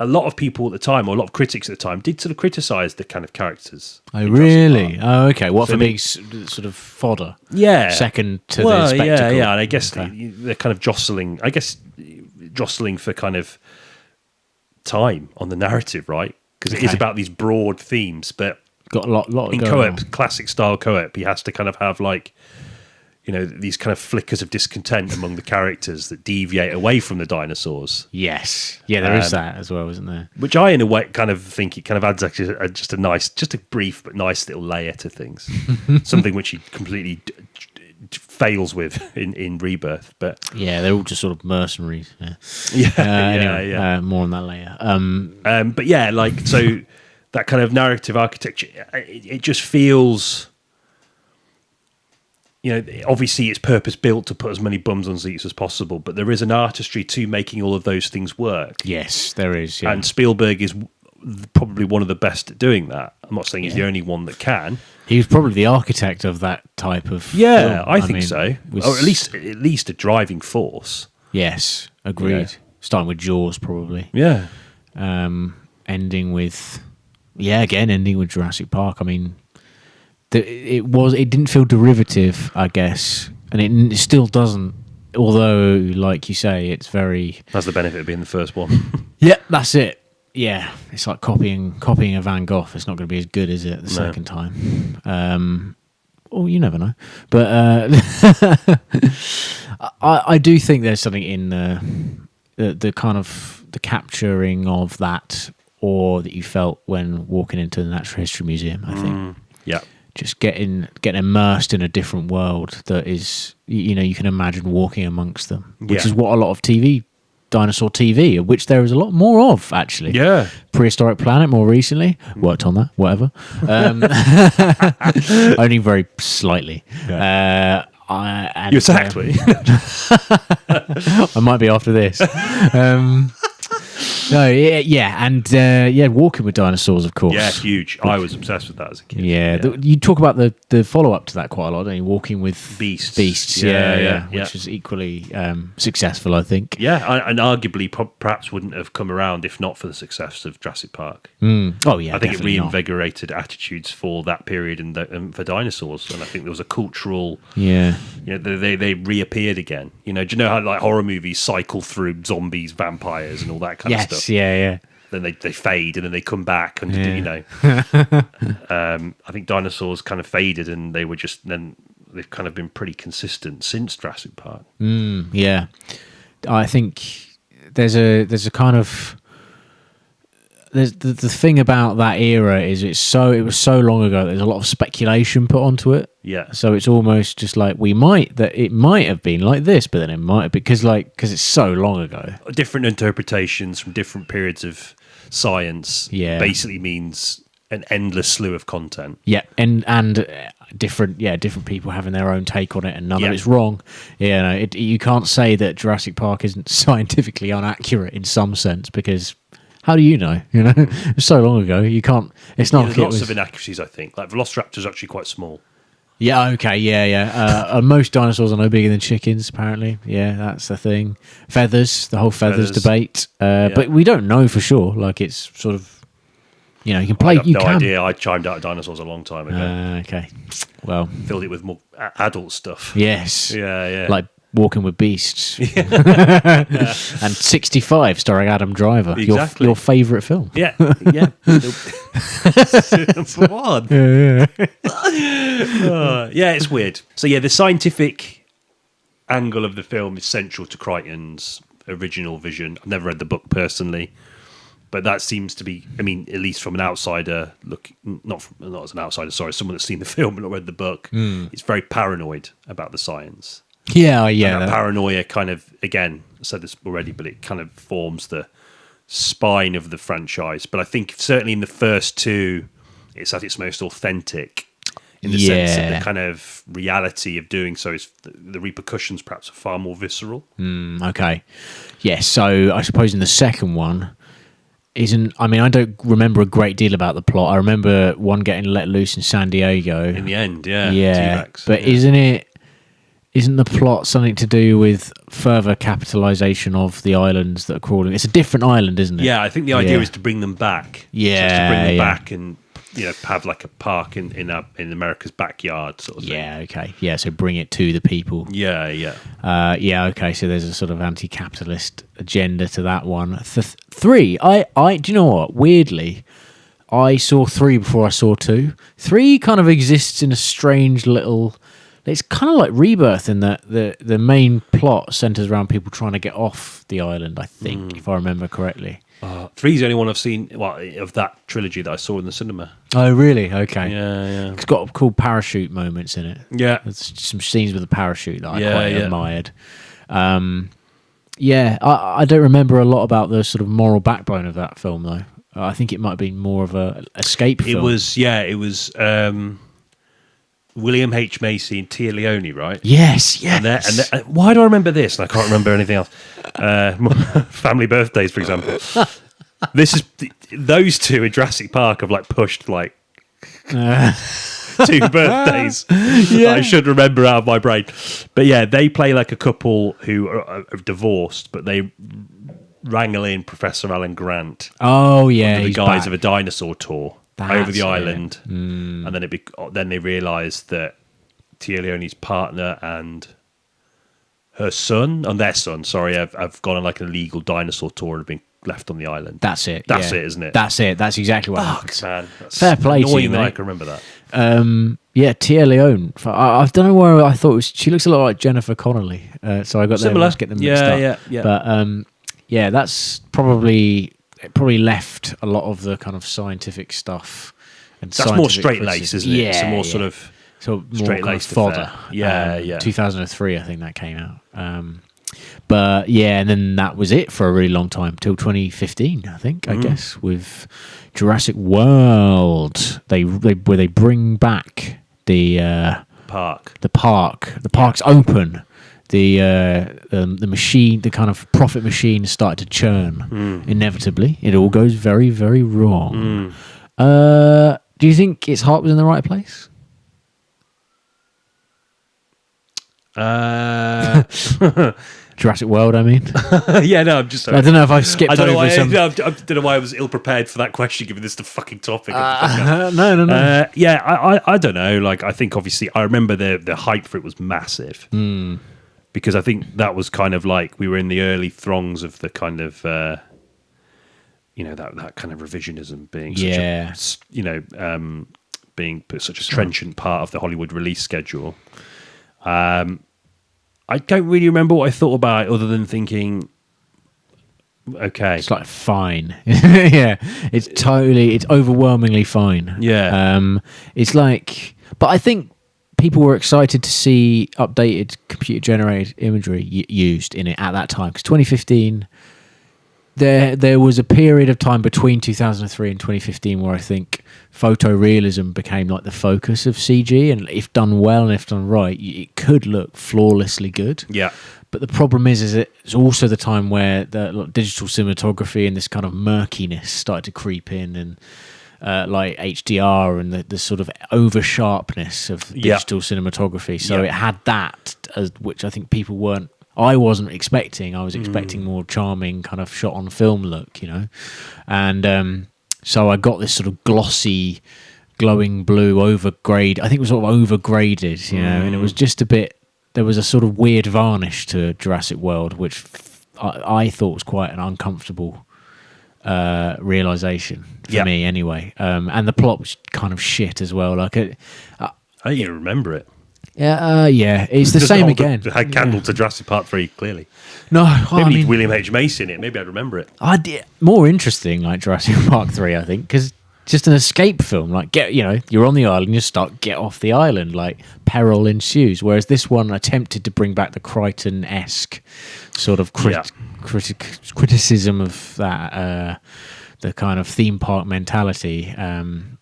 a lot of people at the time, or a lot of critics at the time, did sort of criticise the kind of characters. Oh, in Jurassic really? Park. Oh, okay. What So for I mean- being sort of fodder? Yeah. Second to the spectacle. Yeah, and I guess Okay. they're kind of jostling for kind of time on the narrative, right? Because it is Okay. about these broad themes, but Got a lot in going co-op, on. classic style co-op, he has to kind of have like, these kind of flickers of discontent among the characters that deviate away from the dinosaurs, Yes. Yeah, there is that as well, isn't there? which I, in a way, kind of think it kind of adds actually just a brief but nice little layer to things. Something which he completely fails with in Rebirth, but Yeah, they're all just sort of mercenaries. Yeah. yeah. More on that later. But yeah, like, so that kind of narrative architecture, it just feels, obviously it's purpose built to put as many bums on seats as possible, but there is an artistry to making all of those things work. Yes, there is. Yeah. And Spielberg is probably one of the best at doing that. I'm not saying he's the only one that can. He was probably the architect of that type of Yeah, film. I think mean, so. was- Or at least a driving force. Yes, agreed. Yeah. Starting with Jaws, probably. Yeah. Ending with Jurassic Park. I mean, it didn't feel derivative, I guess, and it still doesn't. Although, like you say, it's very. That's the benefit of being the first one. Yeah, that's it. Yeah, it's like copying a Van Gogh. It's not going to be as good as it the second time. Well, you never know. But I do think there's something in the kind of the capturing of that awe that you felt when walking into the Natural History Museum. I think Yeah. just getting immersed in a different world that is, you can imagine walking amongst them, which Yeah. is what a lot of dinosaur TV, of which there is a lot more of, actually. Yeah. Prehistoric Planet more recently. Worked on that, whatever. Only very slightly. You're sacked, were you? I might be after this. Walking with Dinosaurs, of course. Yeah, huge. I was obsessed with that as a kid. Yeah, you talk about the follow up to that quite a lot, don't you? Walking with Beasts. Yeah, which is equally successful, I think. Yeah, and arguably perhaps wouldn't have come around if not for the success of Jurassic Park. Oh yeah, I think it definitely not. reinvigorated attitudes for that period and for dinosaurs, and I think there was a cultural. Yeah, they reappeared again. Do you know how like horror movies cycle through zombies, vampires, and all that kind of stuff? Yeah. Then they fade and then they come back, and I think dinosaurs kind of faded, and they were just then they've kind of been pretty consistent since Jurassic Park. Yeah, I think there's a kind of there's the thing about that era is it was so long ago. There's a lot of speculation put onto it. Yeah. So it's almost just like it might have been like this, but then it might have because it's so long ago. Different interpretations from different periods of science. Yeah. Basically means an endless slew of content. Yeah, and different people having their own take on it, and none Yeah. of it's wrong. You can't say that Jurassic Park isn't scientifically inaccurate in some sense because. How do you know? It's so long ago. You can't. It's not. There's lots of inaccuracies, I think. Like Velociraptor's actually quite small. Yeah. Okay. Yeah. Most dinosaurs are no bigger than chickens. Apparently. Yeah, that's the thing. Feathers. The whole feathers debate. But we don't know for sure. Like it's sort of. You can play. I have you no can. idea. I chimed out dinosaurs a long time ago. Okay. Well. Filled it with more adult stuff. Yes. Yeah. Like Walking with Beasts. And 65 starring Adam Driver. Exactly. Your favourite film. Yeah. For what? Yeah, it's weird. So yeah, the scientific angle of the film is central to Crichton's original vision. I've never read the book personally, but that seems to be, at least from an outsider look, not as an outsider, sorry, someone that's seen the film but not read the book, it's very paranoid about the science. Yeah. And that paranoia kind of, again, I said this already, but it kind of forms the spine of the franchise. But I think certainly in the first two, it's at its most authentic in the sense that Yeah. the kind of reality of doing so is the repercussions perhaps are far more visceral. Okay. Yeah, so I suppose in the second one, I don't remember a great deal about the plot. I remember one getting let loose in San Diego. In the end, yeah. Yeah. T-Rex, But isn't the plot something to do with further capitalization of the islands that are crawling? It's a different island, isn't it? Yeah, I think the idea Yeah. is to bring them back. Yeah, so it's to bring them yeah. back and have like a park in America's backyard sort of thing. Yeah, okay. Yeah, so bring it to the people. Yeah, yeah. Yeah, okay. So there's a sort of anti-capitalist agenda to that one. Three, do you know what? Weirdly, I saw 3 before I saw 2. 3 kind of exists in a strange little. It's kind of like Rebirth in that the main plot centers around people trying to get off the island. I think, if I remember correctly. 3's the only one I've seen of that trilogy that I saw in the cinema. Oh, really? Okay. Yeah. It's got cool parachute moments in it. Yeah. There's some scenes with a parachute that I Yeah, quite yeah. admired. I don't remember a lot about the sort of moral backbone of that film, though. I think it might have been more of a escape film. It was William H. Macy and Tia Leone, right? Yes. And why do I remember this? And I can't remember anything else. Family birthdays, for example. This is those two in Jurassic Park have like pushed like 2 birthdays. That I should remember out of my brain. But yeah, they play like a couple who are divorced, but they wrangle in Professor Alan Grant. Oh, yeah. Under the he's guise back. of a dinosaur tour over That's the it. island, and then they realise that Tia Leone's partner and their son, have gone on like an illegal dinosaur tour and have been left on the island. That's it. That's yeah. it, isn't it? That's it. That's exactly what Fuck, happens. man. That's Fair play to annoying you, that I mate. can remember that. Yeah, Tia Leone. I don't know where I thought she looks a lot like Jennifer Connelly. So I got Similar. them, get them mixed up. Yeah. But that's probably left a lot of the kind of scientific stuff. And That's more straight laced, isn't it? Yeah, it's a more sort of so more straight kind of laced fodder. Yeah. 2003, I think that came out. But yeah, and then that was it for a really long time till 2015, I think. I guess with Jurassic World, where they bring back the park. The park's open. The machine, the kind of profit machine, started to churn. Inevitably, it all goes very, very wrong. Do you think its heart was in the right place? Jurassic World, I mean. Yeah, no, I'm just. I don't know if I've skipped I don't know over why. some. I don't know why I was ill prepared for that question, given this the fucking topic. No. I don't know. Like, I think obviously I remember the hype for it was massive because I think that was kind of like we were in the early throngs of the kind of that kind of revisionism being being such a trenchant part of the Hollywood release schedule. I don't really remember what I thought about it other than thinking, okay. It's like fine. Yeah. It's overwhelmingly fine. Yeah. It's like, but I think people were excited to see updated computer generated imagery used in it at that time. Because 2015, there was a period of time between 2003 and 2015 where I think photorealism became like the focus of CG, and if done well and if done right, it could look flawlessly good. Yeah. But the problem is it's also the time where the digital cinematography and this kind of murkiness started to creep in, and like HDR and the sort of over sharpness of digital cinematography. So it had that, which I think I wasn't expecting. I was expecting more charming kind of shot on film look, and so I got this sort of glossy, glowing blue overgrade. I think it was sort of overgraded, and it was just a bit. There was a sort of weird varnish to Jurassic World, which I thought was quite an uncomfortable realization for me, anyway. And the plot was kind of shit as well. Like, I don't even remember it. Yeah, it's the same again. I candle to Jurassic Park 3, clearly. No, maybe I mean, William H. Macy in it. Maybe I'd remember it. More interesting, like Jurassic Park 3, I think, because just an escape film. Like, you're on the island, get off the island. Like, peril ensues. Whereas this one attempted to bring back the Crichton-esque sort of criticism of that, the kind of theme park mentality, and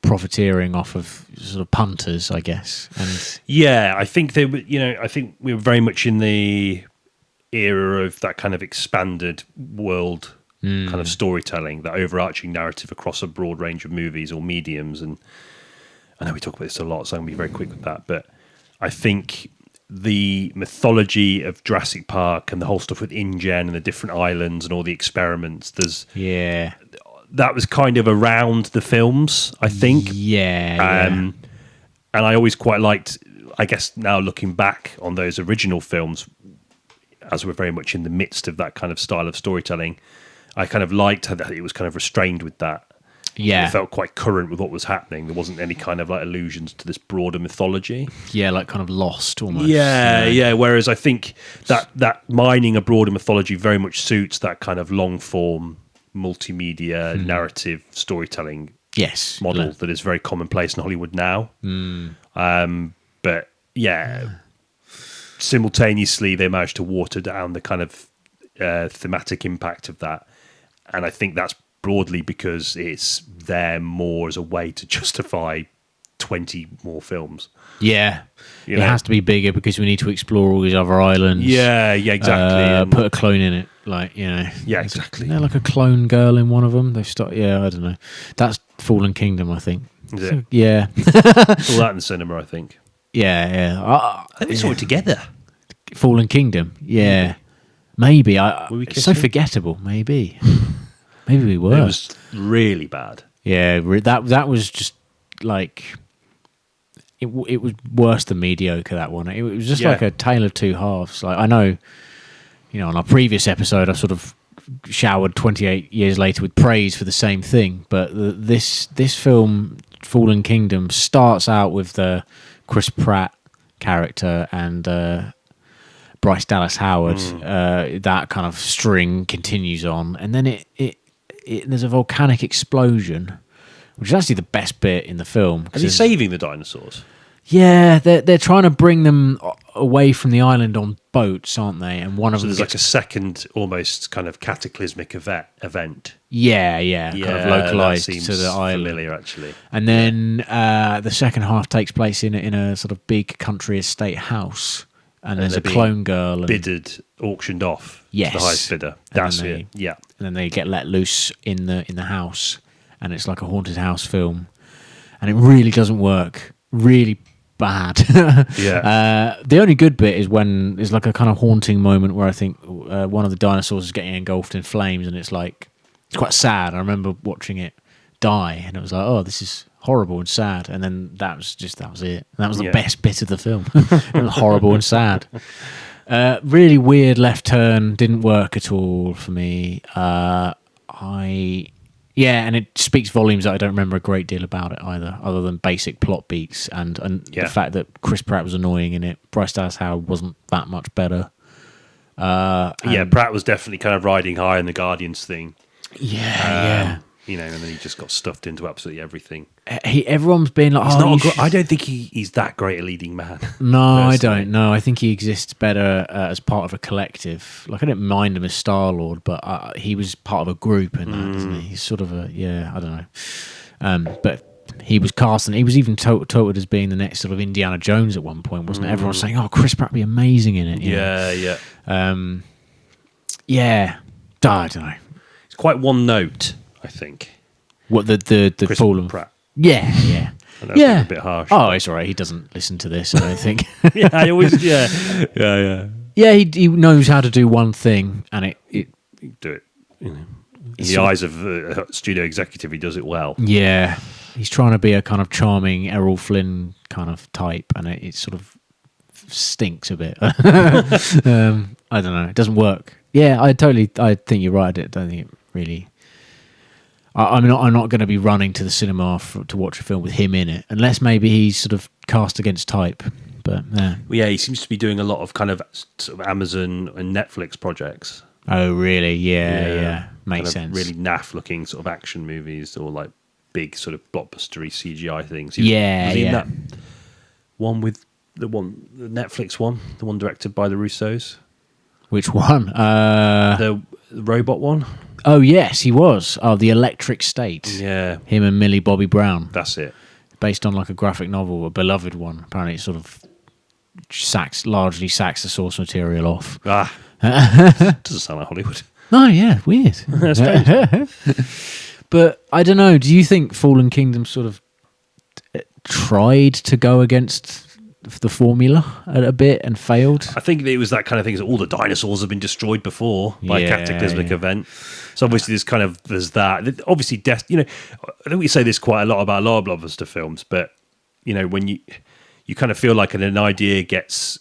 profiteering off of sort of punters, I guess. And yeah, I think they were. I think we were very much in the era of that kind of expanded world kind of storytelling, that overarching narrative across a broad range of movies or mediums. And I know we talk about this a lot, so I'm going to be very quick with that. But I think the mythology of Jurassic Park and the whole stuff with InGen and the different islands and all the experiments, that was kind of around the films, I think. And I always quite liked, I guess now looking back on those original films, as we're very much in the midst of that kind of style of storytelling, I kind of liked how that it was kind of restrained with that. Yeah. It felt quite current with what was happening. There wasn't any kind of like allusions to this broader mythology. Yeah, like kind of lost almost. Yeah. Whereas I think that mining a broader mythology very much suits that kind of long form multimedia narrative storytelling model that is very commonplace in Hollywood now. But yeah, simultaneously they managed to water down the kind of thematic impact of that. And I think that's broadly because it's there more as a way to justify 20 more films. Yeah. It has to be bigger because we need to explore all these other islands. Yeah, exactly. Put a clone in it, Yeah, exactly. They're like a clone girl in one of them. They've started. Yeah, I don't know. That's Fallen Kingdom, I think. Is it? Yeah. All that in the cinema, I think. Yeah. I think we saw it together. Fallen Kingdom. Yeah. Maybe. Were we It's so kissing? forgettable. Maybe. Maybe we were. It was really bad. Yeah. That was just like. It was worse than mediocre, that one. It was just like a tale of two halves. Like, I know, on our previous episode, I sort of showered 28 years later with praise for the same thing. But this film, Fallen Kingdom, starts out with the Chris Pratt character and Bryce Dallas Howard. That kind of string continues on. And then there's a volcanic explosion, which is actually the best bit in the film. Are they saving the dinosaurs? Yeah, they're trying to bring them away from the island on boats, aren't they? And one of them there's like a second, almost kind of cataclysmic event. Yeah, kind of localized that to the island. Familiar, actually. And then the second half takes place in a sort of big country estate house, and there's a clone girl bidded, auctioned off. Yes, to the highest bidder. That's it. Yeah, and then they get let loose in the house. And it's like a haunted house film, and it really doesn't work. Really bad. The only good bit is when there's like a kind of haunting moment where I think one of the dinosaurs is getting engulfed in flames, and it's quite sad. I remember watching it die, and it was like, oh, this is horrible and sad. And then that was it. And that was the best bit of the film. It was horrible and sad. Really weird left turn. Didn't work at all for me. And it speaks volumes that I don't remember a great deal about it either, other than basic plot beats and the fact that Chris Pratt was annoying in it. Bryce Dallas Howard wasn't that much better. Pratt was definitely kind of riding high in the Guardians thing. Yeah. And then he just got stuffed into absolutely everything. Everyone's been like, I don't think he's that great a leading man. No, I don't know. I think he exists better as part of a collective. Like, I didn't mind him as Star-Lord, but he was part of a group in that, isn't he? He's sort of I don't know. But he was cast, and he was even touted as being the next sort of Indiana Jones at one point, wasn't it? Everyone was saying, Chris Pratt would be amazing in it. Yeah. I don't know. It's quite one note, I think. What, the Chris Fallen Pratt. Yeah. I know it's a bit harsh. Oh, it's all right. He doesn't listen to this, I don't think. I always, yeah. Yeah, he knows how to do one thing, and it do it. In the eyes of a studio executive, he does it well. Yeah, he's trying to be a kind of charming Errol Flynn kind of type, and it sort of stinks a bit. I don't know. It doesn't work. Yeah, I think you're right. I don't think it really. I'm not going to be running to the cinema to watch a film with him in it, unless maybe he's sort of cast against type. But he seems to be doing a lot of kind of sort of Amazon and Netflix projects. Oh, really? Yeah. Makes sense. Really naff looking sort of action movies, or like big sort of blockbustery CGI things. Was he in that one with the Netflix one, the one directed by the Russos? Which one? the robot one. Oh yes, he was. Oh, the Electric State. Yeah, Him and Millie Bobby Brown, that's it. based on like a graphic novel, a beloved one. Apparently, it sort of largely sacks the source material off. Ah, doesn't sound like Hollywood. Oh yeah, weird. But I don't know. Do you think Fallen Kingdom sort of tried to go against the formula a bit and failed? I think it was that kind of thing. That all the dinosaurs have been destroyed before by a Yeah, cataclysmic yeah. event. So obviously there's that. Obviously, I think we say this quite a lot about a lot of blockbuster films, but when you kind of feel like an idea gets,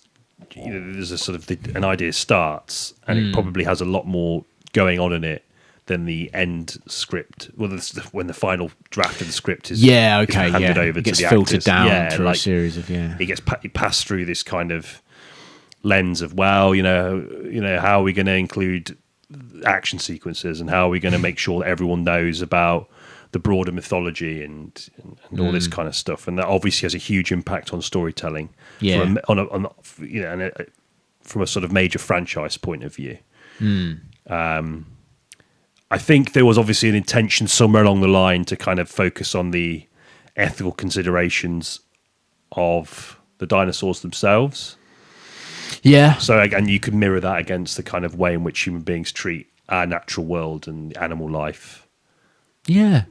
there's a sort of an idea starts, and it probably has a lot more going on in it than the end script. Well, when the final draft of the script is handed over it to gets the filtered actors. down through a series of It gets passed through this kind of lens of how are we going to include action sequences, and how are we going to make sure that everyone knows about the broader mythology and all this kind of stuff, and that obviously has a huge impact on storytelling. Yeah. From a sort of major franchise point of view. I think there was obviously an intention somewhere along the line to kind of focus on the ethical considerations of the dinosaurs themselves. Yeah. So again, you could mirror that against the kind of way in which human beings treat our natural world and animal life. Yeah.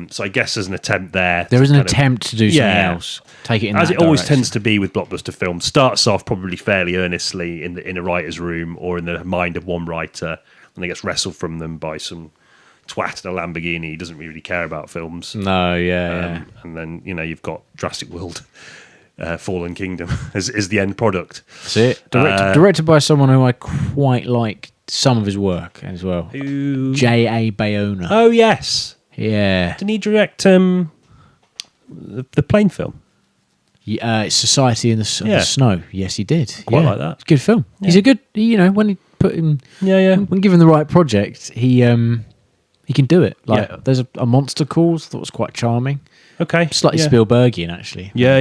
So I guess there's an attempt there. There is an kind of- attempt to do something else. Take it in as that it always direction. tends to be with blockbuster films. Starts off probably fairly earnestly in a writer's room or in the mind of one writer, and it gets wrestled from them by some twat in a Lamborghini who doesn't really care about films. No, yeah. And then you've got Jurassic World, Fallen Kingdom is the end product. That's it. Directed by someone who I quite like some of his work as well. Who? J.A. Bayona. Oh yes, Yeah. didn't he direct the plane film? It's Society in the Snow. Yes, he did. Quite like that. It's a good film. He's a good, when he put him, when given the right project, he can do it. Like there's a Monster Calls, I thought was quite charming. Okay, Slightly Spielbergian, actually. Yeah,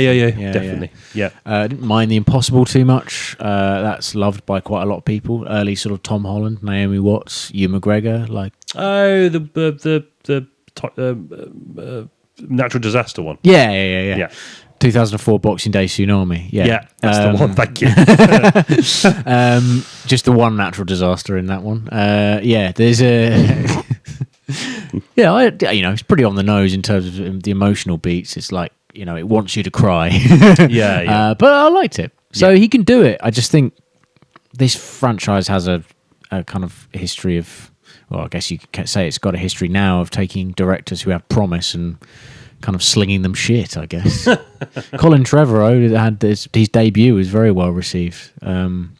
definitely. Yeah. Didn't mind The Impossible too much. That's loved by quite a lot of people. Early sort of Tom Holland, Naomi Watts, Ewan McGregor, like. Oh, the natural disaster one. Yeah. 2004 Boxing Day Tsunami. Yeah, that's the one. Thank you. Just the one natural disaster in that one. There's a. It's pretty on the nose in terms of the emotional beats. It's like, it wants you to cry. Yeah. But I liked it. So he can do it. I just think this franchise has a kind of history of, well, I guess you could say it's got a history now of taking directors who have promise and kind of slinging them shit, I guess. Colin Trevorrow had his debut was very well received. And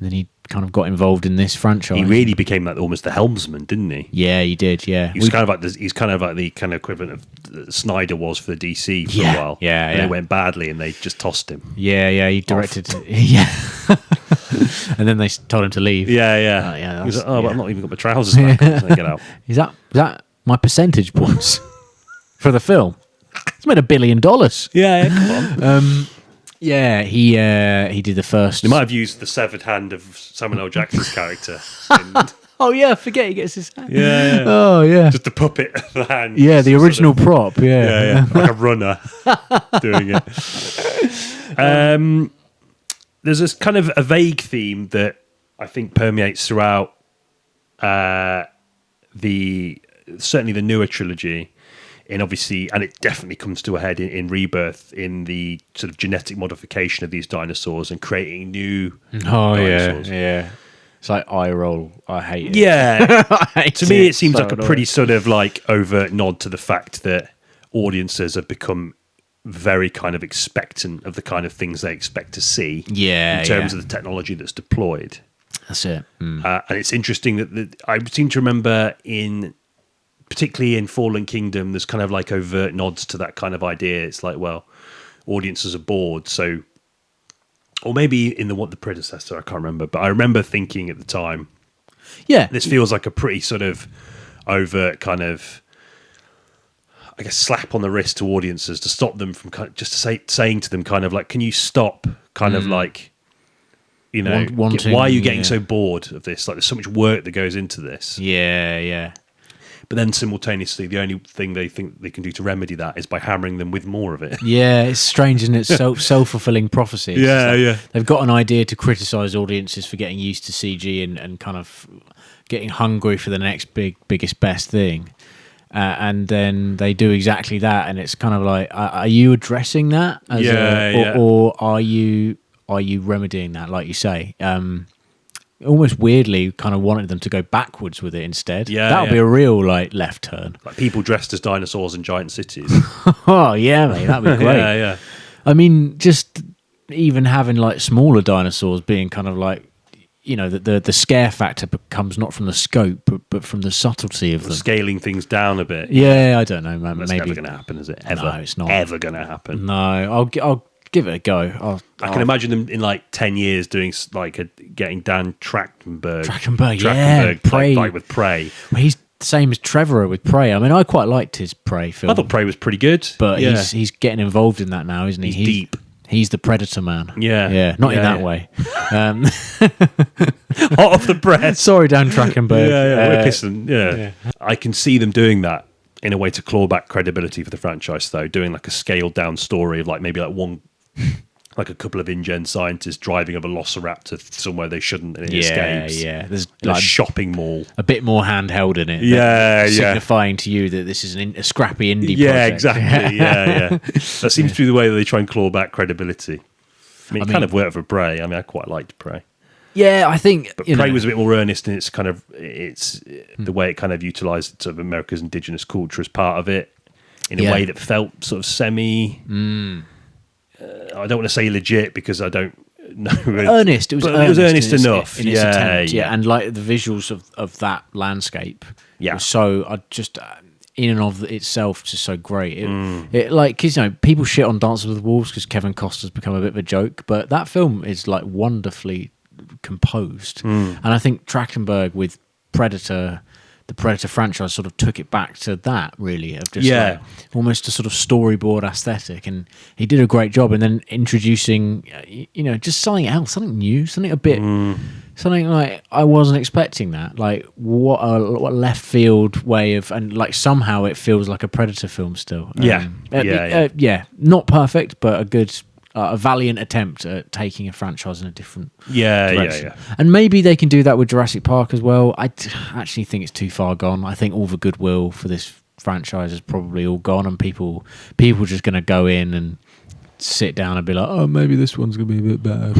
then he kind of got involved in this franchise. He really became like almost the helmsman, didn't he? Yeah, he did. Yeah, He's kind of like the kind of equivalent of Snyder was for the DC for a while. Yeah. It went badly, and they just tossed him. Yeah. He directed. Yeah, and then they told him to leave. Yeah. He was like, but I've not even got my trousers back. So get out. Is that my percentage points for the film? It's made $1 billion. Yeah, come on. He did the first. They might have used the severed hand of Samuel L. Jackson's character. Oh yeah, I forget he gets his hand. Yeah. Oh yeah. Just the puppet of the hand. Yeah, the original prop. Yeah. Like a runner doing it. There's this kind of a vague theme that I think permeates throughout certainly the newer trilogy. And it definitely comes to a head in Rebirth, in the sort of genetic modification of these dinosaurs and creating new dinosaurs. Yeah. It's like eye roll. I hate it. Yeah. I hate To me, it seems So like a annoying. pretty sort of like overt nod to the fact that audiences have become very kind of expectant of the kind of things they expect to see in terms of the technology that's deployed. That's it. And it's interesting that I seem to remember particularly in Fallen Kingdom, there's kind of like overt nods to that kind of idea. It's like, well, audiences are bored, so, or maybe in the predecessor, I can't remember, but I remember thinking at the time, this feels like a pretty sort of overt kind of, I guess, slap on the wrist to audiences to stop them from kind of, just saying to them kind of like, can you stop kind of like You know, wanting, why are you getting so bored of this? Like, there's so much work that goes into this. Yeah. But then simultaneously, the only thing they think they can do to remedy that is by hammering them with more of it. Yeah, it's strange, and it's self-fulfilling prophecy. Yeah. They've got an idea to criticise audiences for getting used to CG and kind of getting hungry for the next biggest, best thing. And then they do exactly that, and it's kind of like, are you addressing that? Or are you remedying that, like you say? Almost weirdly kind of wanted them to go backwards with it instead. That would be a real like left turn. Like people dressed as dinosaurs in giant cities. Oh yeah, mate, that'd be great. Yeah. I mean, just even having like smaller dinosaurs being kind of like, you know, the scare factor becomes not from the scope but from the subtlety of them. Scaling things down a bit. Yeah, I don't know, man. That's maybe never going to happen, is it? Ever? No, it's not ever going to happen. No, I'll give it a go. I can imagine them in like 10 years doing like getting Dan Trachtenberg, Prey, like with Prey. Well, he's the same as Trevorrow with Prey. I mean, I quite liked his Prey film. I thought Prey was pretty good, but he's getting involved in that now, isn't he? He's deep. He's the Predator man. Yeah, not in that way. Hot off the press. Sorry, Dan Trachtenberg. We're pissing. Yeah, I can see them doing that in a way to claw back credibility for the franchise, though, doing like a scaled down story of like maybe like one. Like a couple of InGen scientists driving a velociraptor somewhere they shouldn't, and it escapes. Yeah. There's like a shopping mall, a bit more handheld in it. Signifying to you that this is a scrappy indie project. Yeah, exactly. yeah. That seems to be the way that they try and claw back credibility. I mean, it kind of worked for Prey. I mean, I quite liked Prey. Yeah, I think. But Prey was a bit more earnest in its kind of the way it kind of utilised sort of America's indigenous culture as part of it in a way that felt sort of semi. I don't want to say legit because I don't know. Earnest. It was earnest enough. In its attempt, and like the visuals of that landscape. Yeah. Was so just in and of itself, just so great. It like, cause, you know, people shit on Dances with Wolves because Kevin Costner's become a bit of a joke, but that film is like wonderfully composed, and I think Trachtenberg with Predator. The Predator franchise sort of took it back to that, really, of just like almost a sort of storyboard aesthetic, and he did a great job. And then introducing, you know, just something else, something new, something a bit, something like I wasn't expecting that. Like what a left field way of, and like somehow it feels like a Predator film still. Not perfect, but a good. A valiant attempt at taking a franchise in a different direction. And maybe they can do that with Jurassic Park as well. I actually think it's too far gone. I think all the goodwill for this franchise is probably all gone, and people just going to go in and sit down and be like, oh, maybe this one's going to be a bit better.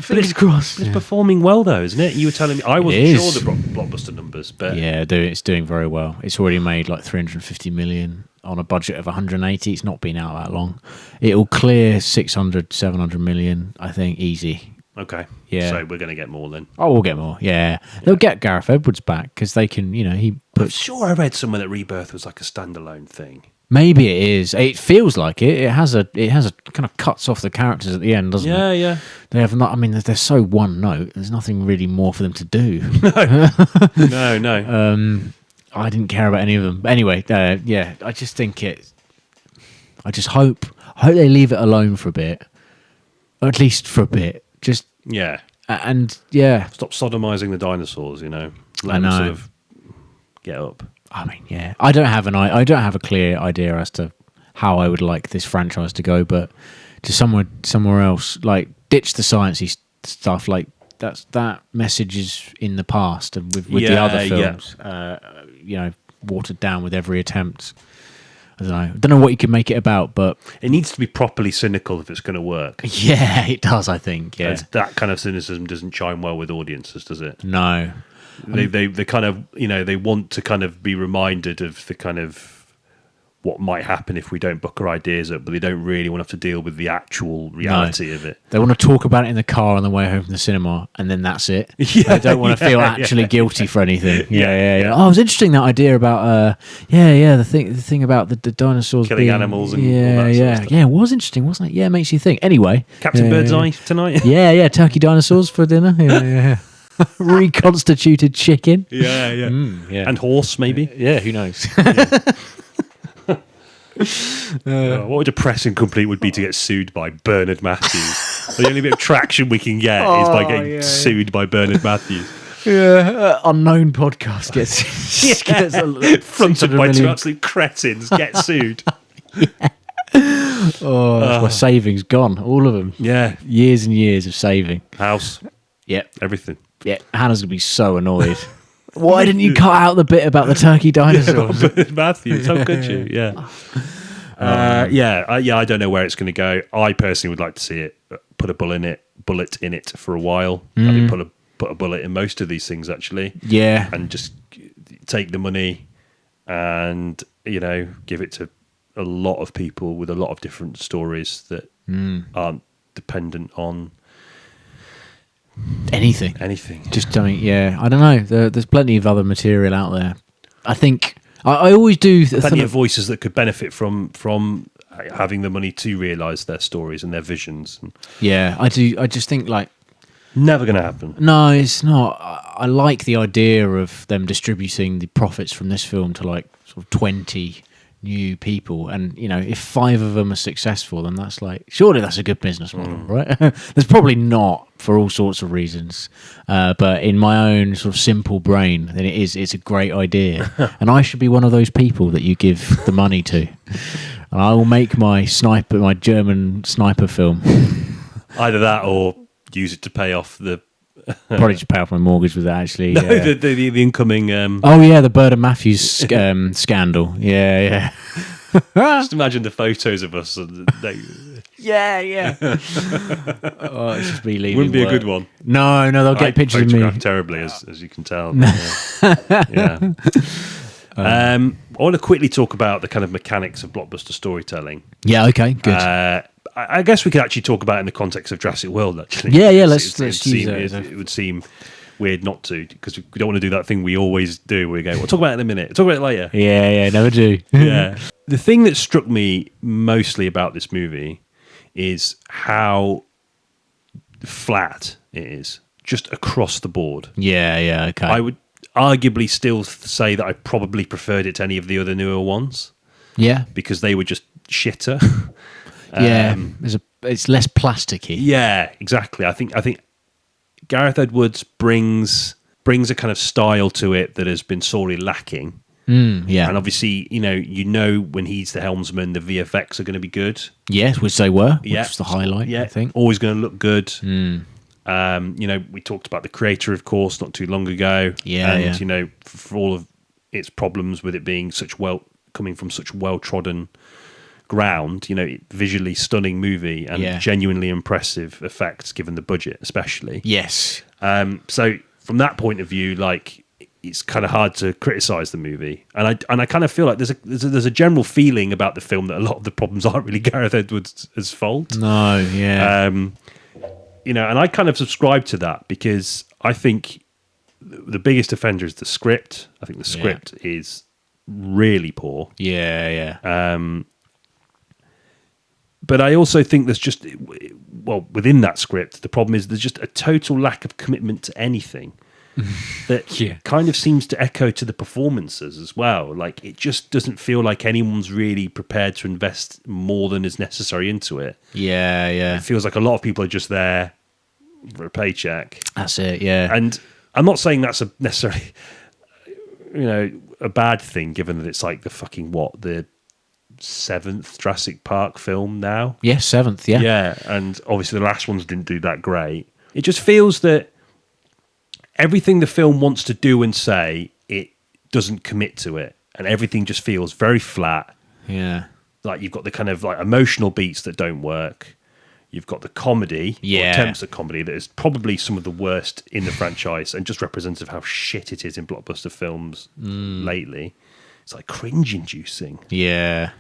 Fingers crossed. It's performing well, though, isn't it? You were telling me, I wasn't sure the blockbuster numbers, but yeah, it's doing very well. It's already made like 350 million. On a budget of 180, it's not been out that long. It'll clear 600, 700 million, I think, easy. Okay. Yeah. So we're going to get more then. Oh, we'll get more. Yeah. They'll get Gareth Edwards back because they can, you know, I'm sure I read somewhere that Rebirth was like a standalone thing. Maybe it is. It feels like it. It has a kind of cuts off the characters at the end, doesn't it? Yeah. They have not. I mean, they're so one note. There's nothing really more for them to do. No. I didn't care about any of them. But anyway, I just think I just hope they leave it alone for a bit, or at least for a bit. Just and stop sodomizing the dinosaurs. You know, I know. Sort of get up. I mean, I don't have a clear idea as to how I would like this franchise to go, but to somewhere else, like ditch the sciencey stuff, like. That message is in the past, and with the other films, you know, watered down with every attempt. I don't know what you can make it about, but it needs to be properly cynical if it's going to work. Yeah, it does. I think. Yeah, that kind of cynicism doesn't chime well with audiences, does it? No. They kind of, you know, they want to kind of be reminded of the kind of what might happen if we don't book our ideas up, but they don't really want to have to deal with the actual reality of it. They want to talk about it in the car on the way home from the cinema, and then that's it. They don't want to feel actually guilty for anything. Yeah. Oh, it was interesting, that idea about the thing about the dinosaurs killing animals and all that sort of stuff. Yeah, it was interesting, wasn't it? Yeah, it makes you think. Anyway, Captain Birdseye tonight. Yeah, turkey dinosaurs for dinner. Yeah. Reconstituted chicken. Yeah. And horse, maybe. Yeah, who knows? What a depressing complete would be to get sued by Bernard Matthews. The only bit of traction we can get is by getting sued by Bernard Matthews. Yeah, unknown podcast gets Fronted by 2 million. absolute cretins get sued. That's my savings gone, all of them. Yeah. Years and years of saving. House, Yep. everything. Yeah, Hannah's gonna be so annoyed. Why didn't you cut out the bit about the turkey dinosaur? Bernard Matthews, how could you? Yeah. I don't know where it's going to go. I personally would like to see it put a bullet in it for a while. I think put a bullet in most of these things actually. Yeah, And just take the money and give it to a lot of people with a lot of different stories that aren't dependent on anything. Just something. Yeah, I don't know. There's plenty of other material out there. I think I always do. Plenty of voices that could benefit from having the money to realise their stories and their visions. Yeah, I do. I just think like never going to happen. no, it's not. I like the idea of them distributing the profits from this film to like sort of 20 new people, and if 5 of them are successful, then that's like surely that's a good business model, right? There's probably not for all sorts of reasons, but in my own sort of simple brain, then it's a great idea, and I should be one of those people that you give the money to, and I will make my German sniper film. Either that or use it to pay off the Probably just pay off my mortgage with that, actually. no, the incoming. Oh yeah, the Bird and Matthews scandal. Yeah. Just imagine the photos of us. Yeah. Oh, it's just me leaving. Wouldn't be work. a good one. No, they'll get pictures of me. Photographed terribly, as you can tell. Yeah. I want to quickly talk about the kind of mechanics of blockbuster storytelling. Yeah. Okay. Good. I guess we could actually talk about it in the context of Jurassic World, actually. Yeah. Let's use that. It would seem weird not to, because we don't want to do that thing we always do. We go, we'll talk about it in a minute. Talk about it later. Yeah. Never do. Yeah. The thing that struck me mostly about this movie is how flat it is, just across the board. Yeah. Okay. I would arguably still say that I probably preferred it to any of the other newer ones. Yeah. Because they were just shitter. It's less plasticky. Yeah, exactly. I think Gareth Edwards brings a kind of style to it that has been sorely lacking. Yeah. And obviously, when he's the helmsman, the VFX are going to be good. Yes, which they were. Yeah. Which was the highlight, I think. Always going to look good. We talked about the creator, of course, not too long ago. And, for all of its problems with it being coming from such well-trodden ground, visually stunning movie and genuinely impressive effects given the budget, especially. Yes. So from that point of view, like, it's kind of hard to criticize the movie, and I kind of feel like there's a general feeling about the film that a lot of the problems aren't really Gareth Edwards' fault. No, yeah. And I kind of subscribe to that, because I think the biggest offender is the script. I think the script is really poor. Yeah. But I also think there's just, within that script, the problem is there's just a total lack of commitment to anything that kind of seems to echo to the performances as well. Like, it just doesn't feel like anyone's really prepared to invest more than is necessary into it. Yeah. It feels like a lot of people are just there for a paycheck. That's it, yeah. And I'm not saying that's necessarily, a bad thing, given that it's like the 7th Jurassic Park film now. Yeah, 7th, yeah. Yeah, and obviously the last ones didn't do that great. It just feels that everything the film wants to do and say, it doesn't commit to it. And everything just feels very flat. Yeah. Like, you've got the kind of like emotional beats that don't work. You've got the comedy, or attempts at comedy, that is probably some of the worst in the franchise, and just representative of how shit it is in blockbuster films lately. It's like cringe-inducing. Yeah.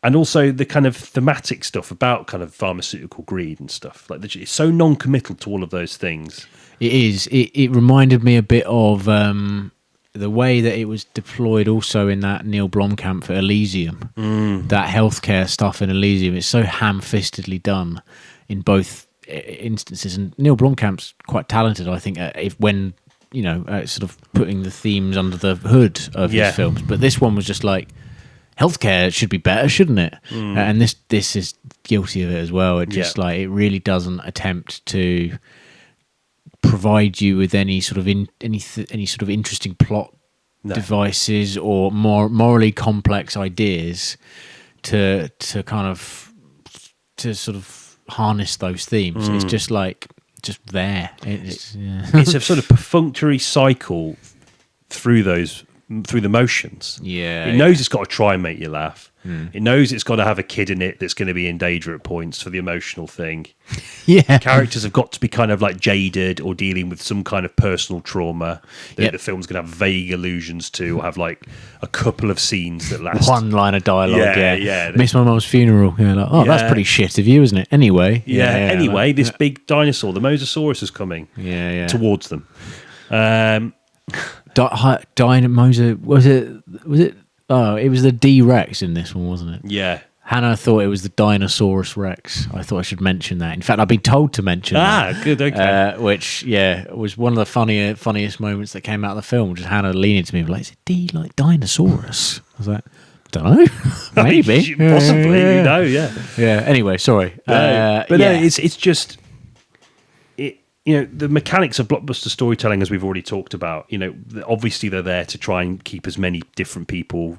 And also the kind of thematic stuff about kind of pharmaceutical greed and stuff. Like, it's so non-committal to all of those things. It is. It reminded me a bit of the way that it was deployed also in that Neil Blomkamp for Elysium. That healthcare stuff in Elysium. It's so ham-fistedly done in both instances. And Neil Blomkamp's quite talented, I think, sort of putting the themes under the hood of his films. But this one was just like, healthcare should be better, shouldn't it? And this is guilty of it as well. It just Yeah. like it really doesn't attempt to provide you with any sort of any sort of interesting plot devices or more morally complex ideas to kind of to sort of harness those themes. It's just like just there. It's It's a sort of perfunctory cycle through the motions. Yeah, It knows it's got to try and make you laugh. It knows it's got to have a kid in it that's going to be in danger at points for the emotional thing. yeah. Characters have got to be kind of like jaded or dealing with some kind of personal trauma that the film's going to have vague allusions to, or have like a couple of scenes that last. One line of dialogue. Yeah. Miss my mum's funeral. Yeah, like, oh, that's pretty shit of you, isn't it? Anyway. Anyway, this big dinosaur, the Mosasaurus, is coming towards them. Dinosaur was it? Oh, it was the D Rex in this one, wasn't it? Yeah. Hannah thought it was the Dinosaurus Rex. I thought I should mention that. In fact, I've been told to mention that. Good, okay. Which, was one of the funniest moments that came out of the film. Just Hannah leaning to me, like, is it D like Dinosaurus? I was like, don't know. Maybe. Possibly, yeah. Anyway, sorry. It's just... the mechanics of blockbuster storytelling, as we've already talked about, obviously they're there to try and keep as many different people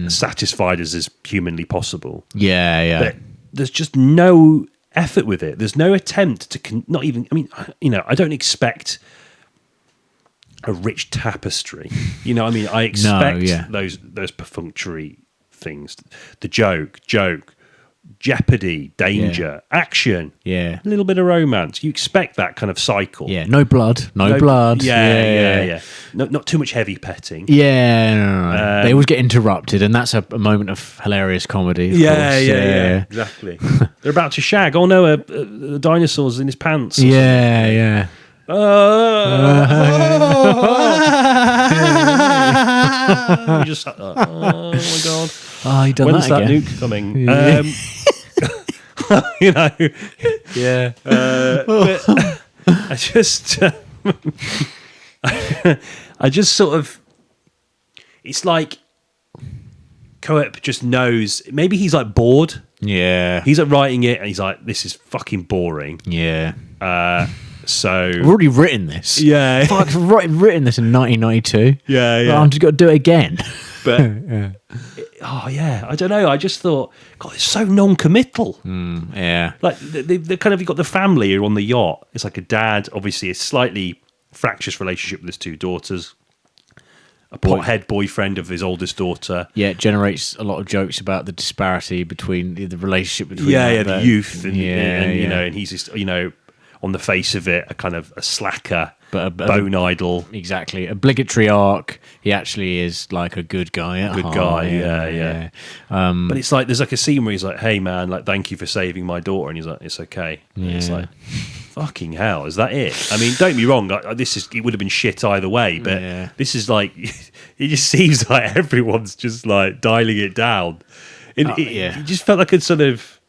satisfied as humanly possible. Yeah. But there's just no effort with it. There's no attempt to not even. I mean, I don't expect a rich tapestry. I expect those perfunctory things, the joke, jeopardy, danger, action, a little bit of romance. You expect that kind of cycle. Yeah, no blood. Yeah. Not too much heavy petting. Yeah, they always get interrupted, and that's a moment of hilarious comedy. Of course. Exactly. They're about to shag. Oh no, a dinosaur's in his pants. Yeah. You just oh my god. Oh, you done When's that again? nuke coming? Yeah. But I just sort of, it's like Coep just knows, maybe he's like bored. Yeah. He's like writing it and he's like, this is fucking boring. Yeah. So I've already written this. Yeah. Fuck, I've written this in 1992. Yeah. I'm just got to do it again. But I don't know. I just thought, God, it's so non-committal. Yeah. Like they kind of, you've got the family who are on the yacht. It's like a dad, obviously a slightly fractious relationship with his two daughters, a pothead boyfriend of his oldest daughter. Yeah, it generates a lot of jokes about the disparity between the relationship between the youth and and he's just on the face of it a kind of a slacker, but a bone idol. Exactly, obligatory arc. He actually is like a good guy. Yeah. But it's like there's like a scene where he's like, "Hey man, like thank you for saving my daughter," and he's like, "It's okay." And it's like, fucking hell, is that it? I mean, don't be wrong. It would have been shit either way, but this is like, it just seems like everyone's just like dialing it down. It just felt like a sort of,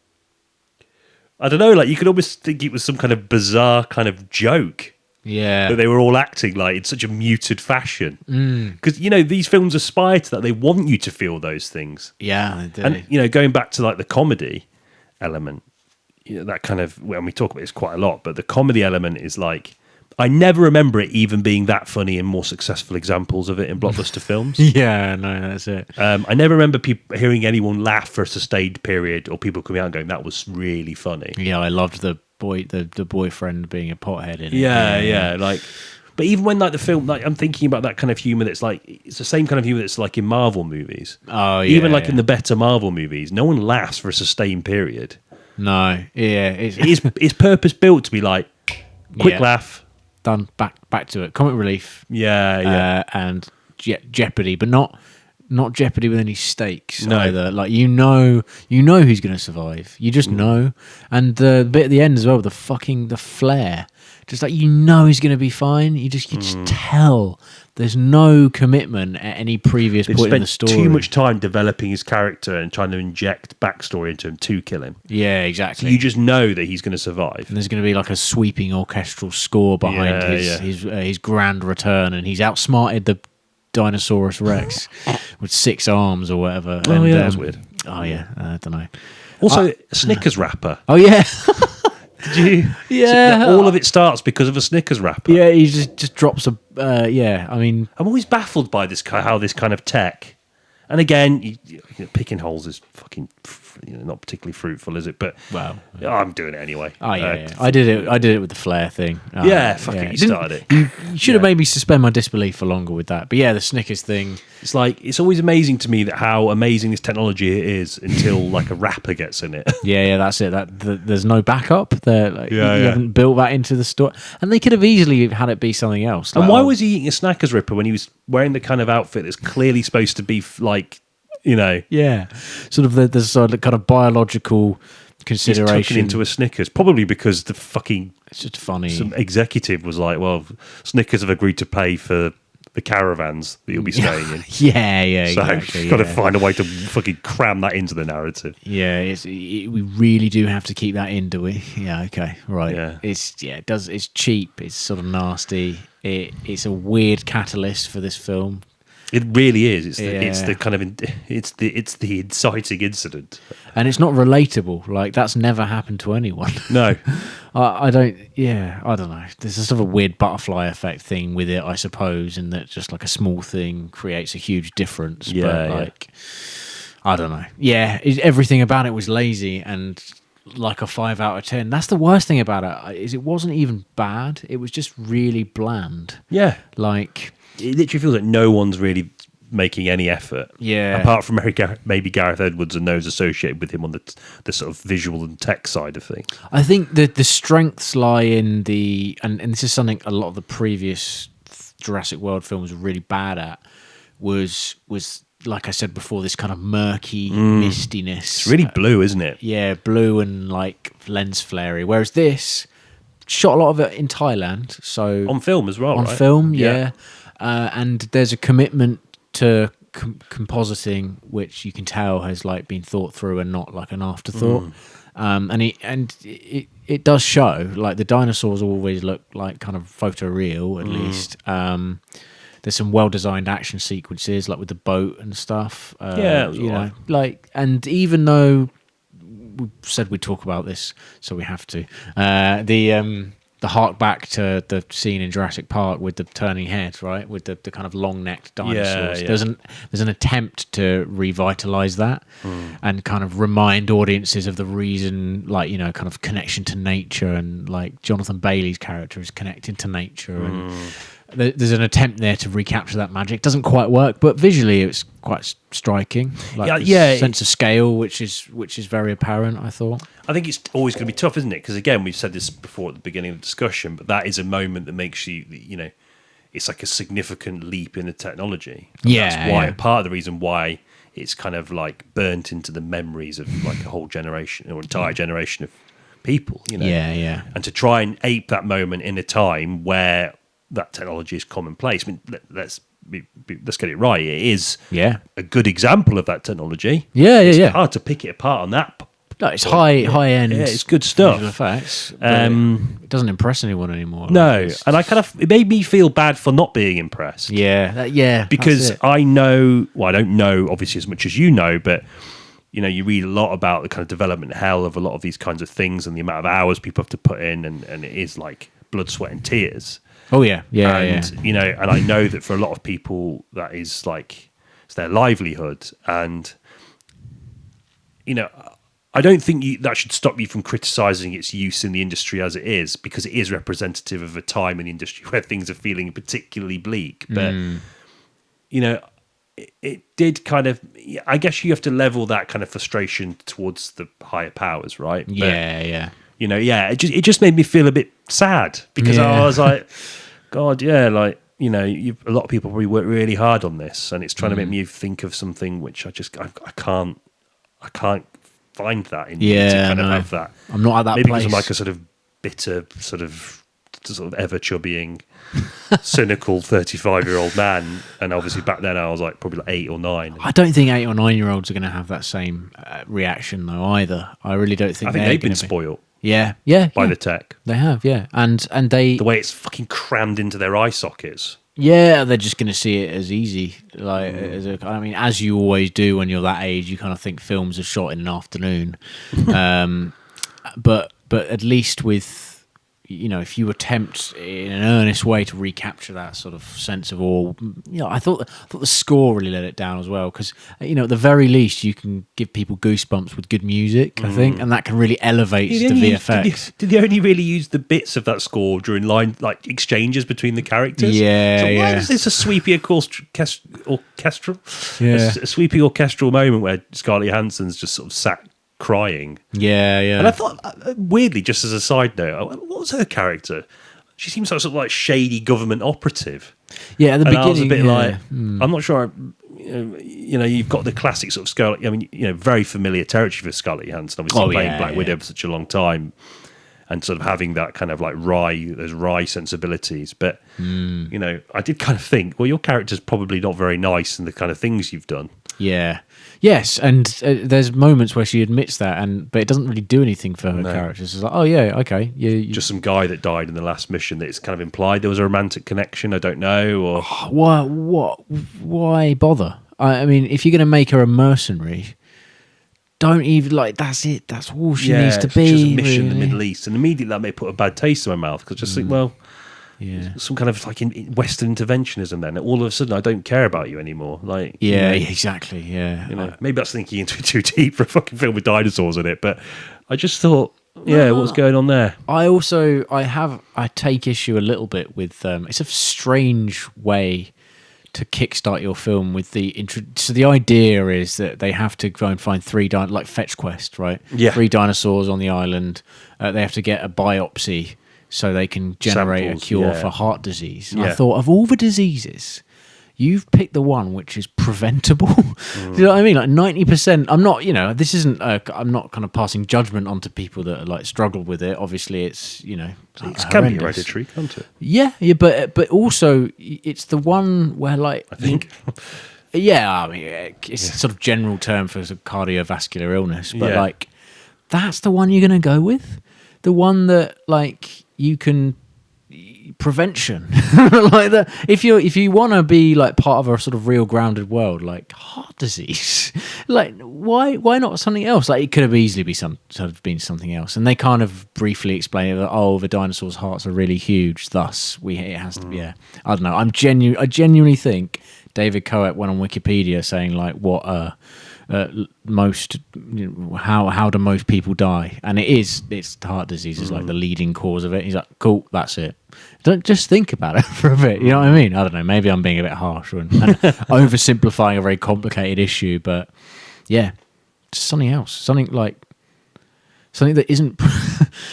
I don't know, like you could almost think it was some kind of bizarre kind of joke. Yeah. That they were all acting like in such a muted fashion. Because, these films aspire to that. They want you to feel those things. Yeah, they do. And, going back to like the comedy element, that kind of, when we talk about this quite a lot, but the comedy element is like, I never remember it even being that funny and more successful examples of it in blockbuster films. Yeah, no, that's it. I never remember hearing anyone laugh for a sustained period or people coming out and going, that was really funny. Yeah, I loved the boyfriend being a pothead in it. Yeah. Like, but even when like the film, like I'm thinking about that kind of humor that's like, it's the same kind of humor that's like in Marvel movies. Oh, yeah. Even like in the better Marvel movies, no one laughs for a sustained period. No, yeah. It's purpose built to be like, quick laugh. Done, back to it. Comic relief. Yeah. And jeopardy, but not jeopardy with any stakes No. either. Like you know who's going to survive. You just know. And the bit at the end as well, the flare. Just like he's going to be fine. You just tell. There's no commitment at any previous point in the story. Too much time developing his character and trying to inject backstory into him to kill him. Yeah, exactly. So you just know that he's going to survive. And there's going to be like a sweeping orchestral score behind his grand return, and he's outsmarted the Dinosaurus Rex with 6 arms or whatever. Oh, yeah, that was weird. Oh, yeah, I don't know. Also, a Snickers wrapper. Oh, yeah. Did you? Yeah. All of it starts because of a Snickers wrapper. Yeah, he just drops a... yeah, I mean... I'm always baffled by this how this kind of tech... And again, picking holes is fucking not particularly fruitful, is it? But I'm doing it anyway. Oh yeah. I did it with the flare thing. Fuck it, you started it. You should have made me suspend my disbelief for longer with that. But yeah, the Snickers thing. It's like it's always amazing to me that how amazing this technology is until like a wrapper gets in it. Yeah, that's it. There's no backup there. Like, you haven't built that into the store, and they could have easily had it be something else. And why was he eating a Snickers wrapper when he was wearing the kind of outfit that's clearly supposed to be like, yeah, sort of there's sort of kind of biological consideration. He's tucking into a Snickers, probably because the fucking it's just funny. Some executive was like, "Well, Snickers have agreed to pay for the caravans that you'll be staying in." yeah, so exactly. You've got to find a way to fucking cram that into the narrative. Yeah, we really do have to keep that in, do we? Yeah, okay, right. Yeah. It's cheap. It's sort of nasty. It's a weird catalyst for this film. It really is. It's the kind of it's the inciting incident, and it's not relatable. Like that's never happened to anyone. No, I don't. Yeah, I don't know. There's a sort of weird butterfly effect thing with it, I suppose, in that just like a small thing creates a huge difference. Yeah, but like, I don't know. Yeah, everything about it was lazy and like a 5 out of 10. That's the worst thing about it. Is it wasn't even bad. It was just really bland. Yeah, like. It literally feels like no one's really making any effort. Yeah. Apart from maybe Gareth Edwards and those associated with him on the sort of visual and tech side of things. I think that the strengths lie in and this is something a lot of the previous Jurassic World films were really bad at, was like I said before, this kind of murky mistiness. It's really blue, isn't it? Yeah, blue and like lens flary. Whereas this shot a lot of it in Thailand, so on film as well. On right? film, yeah. And there's a commitment to compositing, which you can tell has like been thought through and not like an afterthought. And it does show. Like the dinosaurs always look like kind of photoreal, at least. There's some well-designed action sequences, like with the boat and stuff. Like, and even though we said we'd talk about this, so we have to. The hark back to the scene in Jurassic Park with the turning head, right? With the kind of long-necked dinosaurs. Yeah. There's an attempt to revitalize that and kind of remind audiences of the reason, like, kind of connection to nature, and like Jonathan Bailey's character is connected to nature, and there's an attempt there to recapture that magic. Doesn't quite work, but visually it's quite striking. Like sense of scale, which is very apparent, I thought. I think it's always going to be tough, isn't it? Because again, we've said this before at the beginning of the discussion, but that is a moment that makes you, it's like a significant leap in the technology. And that's why part of the reason why it's kind of like burnt into the memories of like a whole generation or entire generation of people. Yeah. And to try and ape that moment in a time where that technology is commonplace. I mean, let's get it right. It is a good example of that technology. It's hard to pick it apart on that. No, it's high end. Yeah, it's good stuff. Visual effects. It doesn't impress anyone anymore. No, and it made me feel bad for not being impressed. Yeah. Because I know, I don't know obviously as much as you know, but you read a lot about the kind of development hell of a lot of these kinds of things and the amount of hours people have to put in, and it is like blood, sweat, and tears. Oh yeah. And I know that for a lot of people that is like it's their livelihood, and I don't think that should stop you from criticising its use in the industry as it is, because it is representative of a time in the industry where things are feeling particularly bleak. But it did kind of. I guess you have to level that kind of frustration towards the higher powers, right? Yeah. It just made me feel a bit sad, because I was like, God, like a lot of people probably work really hard on this, and it's trying to make me think of something which I can't find that in me to kind of have that. I'm not at that maybe place. because I'm like a sort of bitter, sort of ever chubbying, cynical 35-year-old man, and obviously back then I was like probably like 8 or 9. I don't think 8 or 9-year-olds are going to have that same reaction though either. I really don't think. I think they've been spoiled. By the tech. They have, and they the way it's fucking crammed into their eye sockets. Yeah, they're just going to see it as easy. Like, as you always do when you're that age, you kind of think films are shot in an afternoon. But at least with, if you attempt in an earnest way to recapture that sort of sense of awe, I thought the score really let it down as well, because at the very least you can give people goosebumps with good music, I think, and that can really elevate the VFX. Did they only really use the bits of that score during exchanges between the characters? Yeah, so why is this a sweepy orchestral? Yeah. A sweepy orchestral moment where Scarlett Johansson's just sort of sat crying. Yeah. And I thought, weirdly, just as a side note, what was her character? She seems like sort of like shady government operative. Yeah, at the beginning, I was a bit I'm not sure. You've got the classic sort of Scarlett. I mean, very familiar territory for Scarlett Johansson. Obviously, playing Black Widow for such a long time, and sort of having that kind of like wry sensibilities. But I did kind of think, well, your character's probably not very nice in the kind of things you've done. Yeah. Yes, and there's moments where she admits that, but it doesn't really do anything for her character. It's like, oh yeah, okay, you just some guy that died in the last mission. That it's kind of implied there was a romantic connection. I don't know, or why bother? I mean, if you're going to make her a mercenary, don't even that's it. That's all she needs to be. Just a mission in the Middle East, and immediately that may put a bad taste in my mouth because just think, well. Yeah, some kind of like in Western interventionism. Then all of a sudden, I don't care about you anymore. Like, exactly. Yeah, maybe that's thinking into it too deep for a fucking film with dinosaurs in it. But I just thought, what's going on there? I take issue a little bit with. It's a strange way to kickstart your film with so the idea is that they have to go and find three like fetch quest, right? Yeah, 3 dinosaurs on the island. They have to get a biopsy so they can generate samples, a cure for heart disease. And Yeah. I thought, of all the diseases, you've picked the one which is preventable. Do you know what I mean? Like 90%. I'm not, this isn't. I'm not kind of passing judgment onto people that are like struggled with it. Obviously, it's it can be hereditary, can't it? Yeah, but also it's the one where I think. Yeah, I mean, it's a sort of general term for sort of cardiovascular illness, but that's the one you're going to go with, the one that you can prevention like that. If you want to be like part of a sort of real grounded world, like heart disease, why not something else? Like it could have easily been something else, and they kind of briefly explain it that the dinosaurs' hearts are really huge, thus it has to be. Yeah, I don't know. I genuinely think David Coet went on Wikipedia saying what most how do most people die, and it's heart disease is like the leading cause of it. He's like, cool, that's it. Don't just think about it for a bit, you know what I mean? I don't know, maybe I'm being a bit harsh and oversimplifying a very complicated issue, but yeah, just something else, something that isn't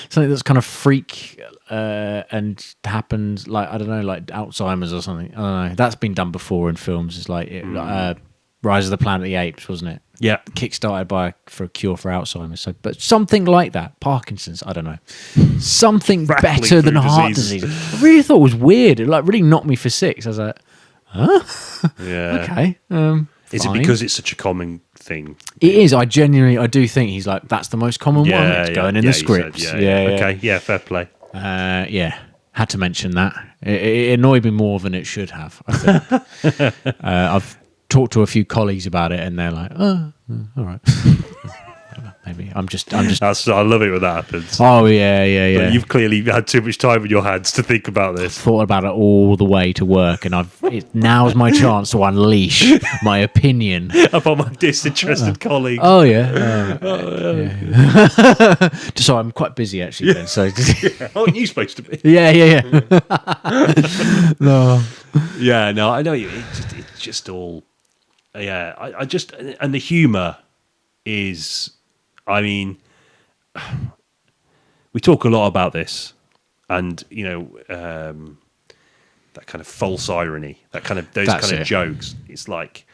something that's kind of freak and happens, like I don't know, like Alzheimer's or something. I don't know, that's been done before in films. It's like Rise of the Planet of the Apes, wasn't it? Yeah, kickstarted for a cure for Alzheimer's. So, but something like that, Parkinson's. I don't know, something better than heart disease. I really thought it was weird. It really knocked me for 6. I was like, huh? Yeah. Okay. Is it because it's such a common thing? It is. I do think he's like, that's the most common one. It's going in the scripts. Okay. Yeah. Fair play. Had to mention that. It annoyed me more than it should have, I think. I've talked to a few colleagues about it, and they're like, "Oh, all right." Maybe I'm just. I love it when that happens. Oh yeah. But you've clearly had too much time in your hands to think about this. Thought about it all the way to work, and now's my chance to unleash my opinion about my disinterested colleagues. Oh yeah. So I'm quite busy actually. Then, so aren't you supposed to be? Yeah. No. Yeah, no, I know you. It's just all. Yeah, I just, and the humour is, I mean, we talk a lot about this, and that kind of false irony, those kind of jokes. It's like,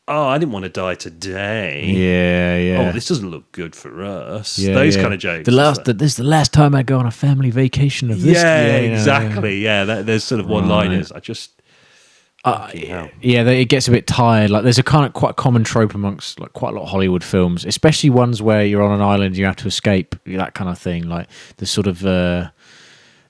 oh, I didn't want to die today. Yeah. Oh, this doesn't look good for us. Those kind of jokes. This is the last time I go on a family vacation of this. Yeah, exactly. Yeah, there's sort of one-liners. I just. It gets a bit tired. Like there's a kind of quite common trope amongst like quite a lot of Hollywood films, especially ones where you're on an island, you have to escape, that kind of thing. Like the sort of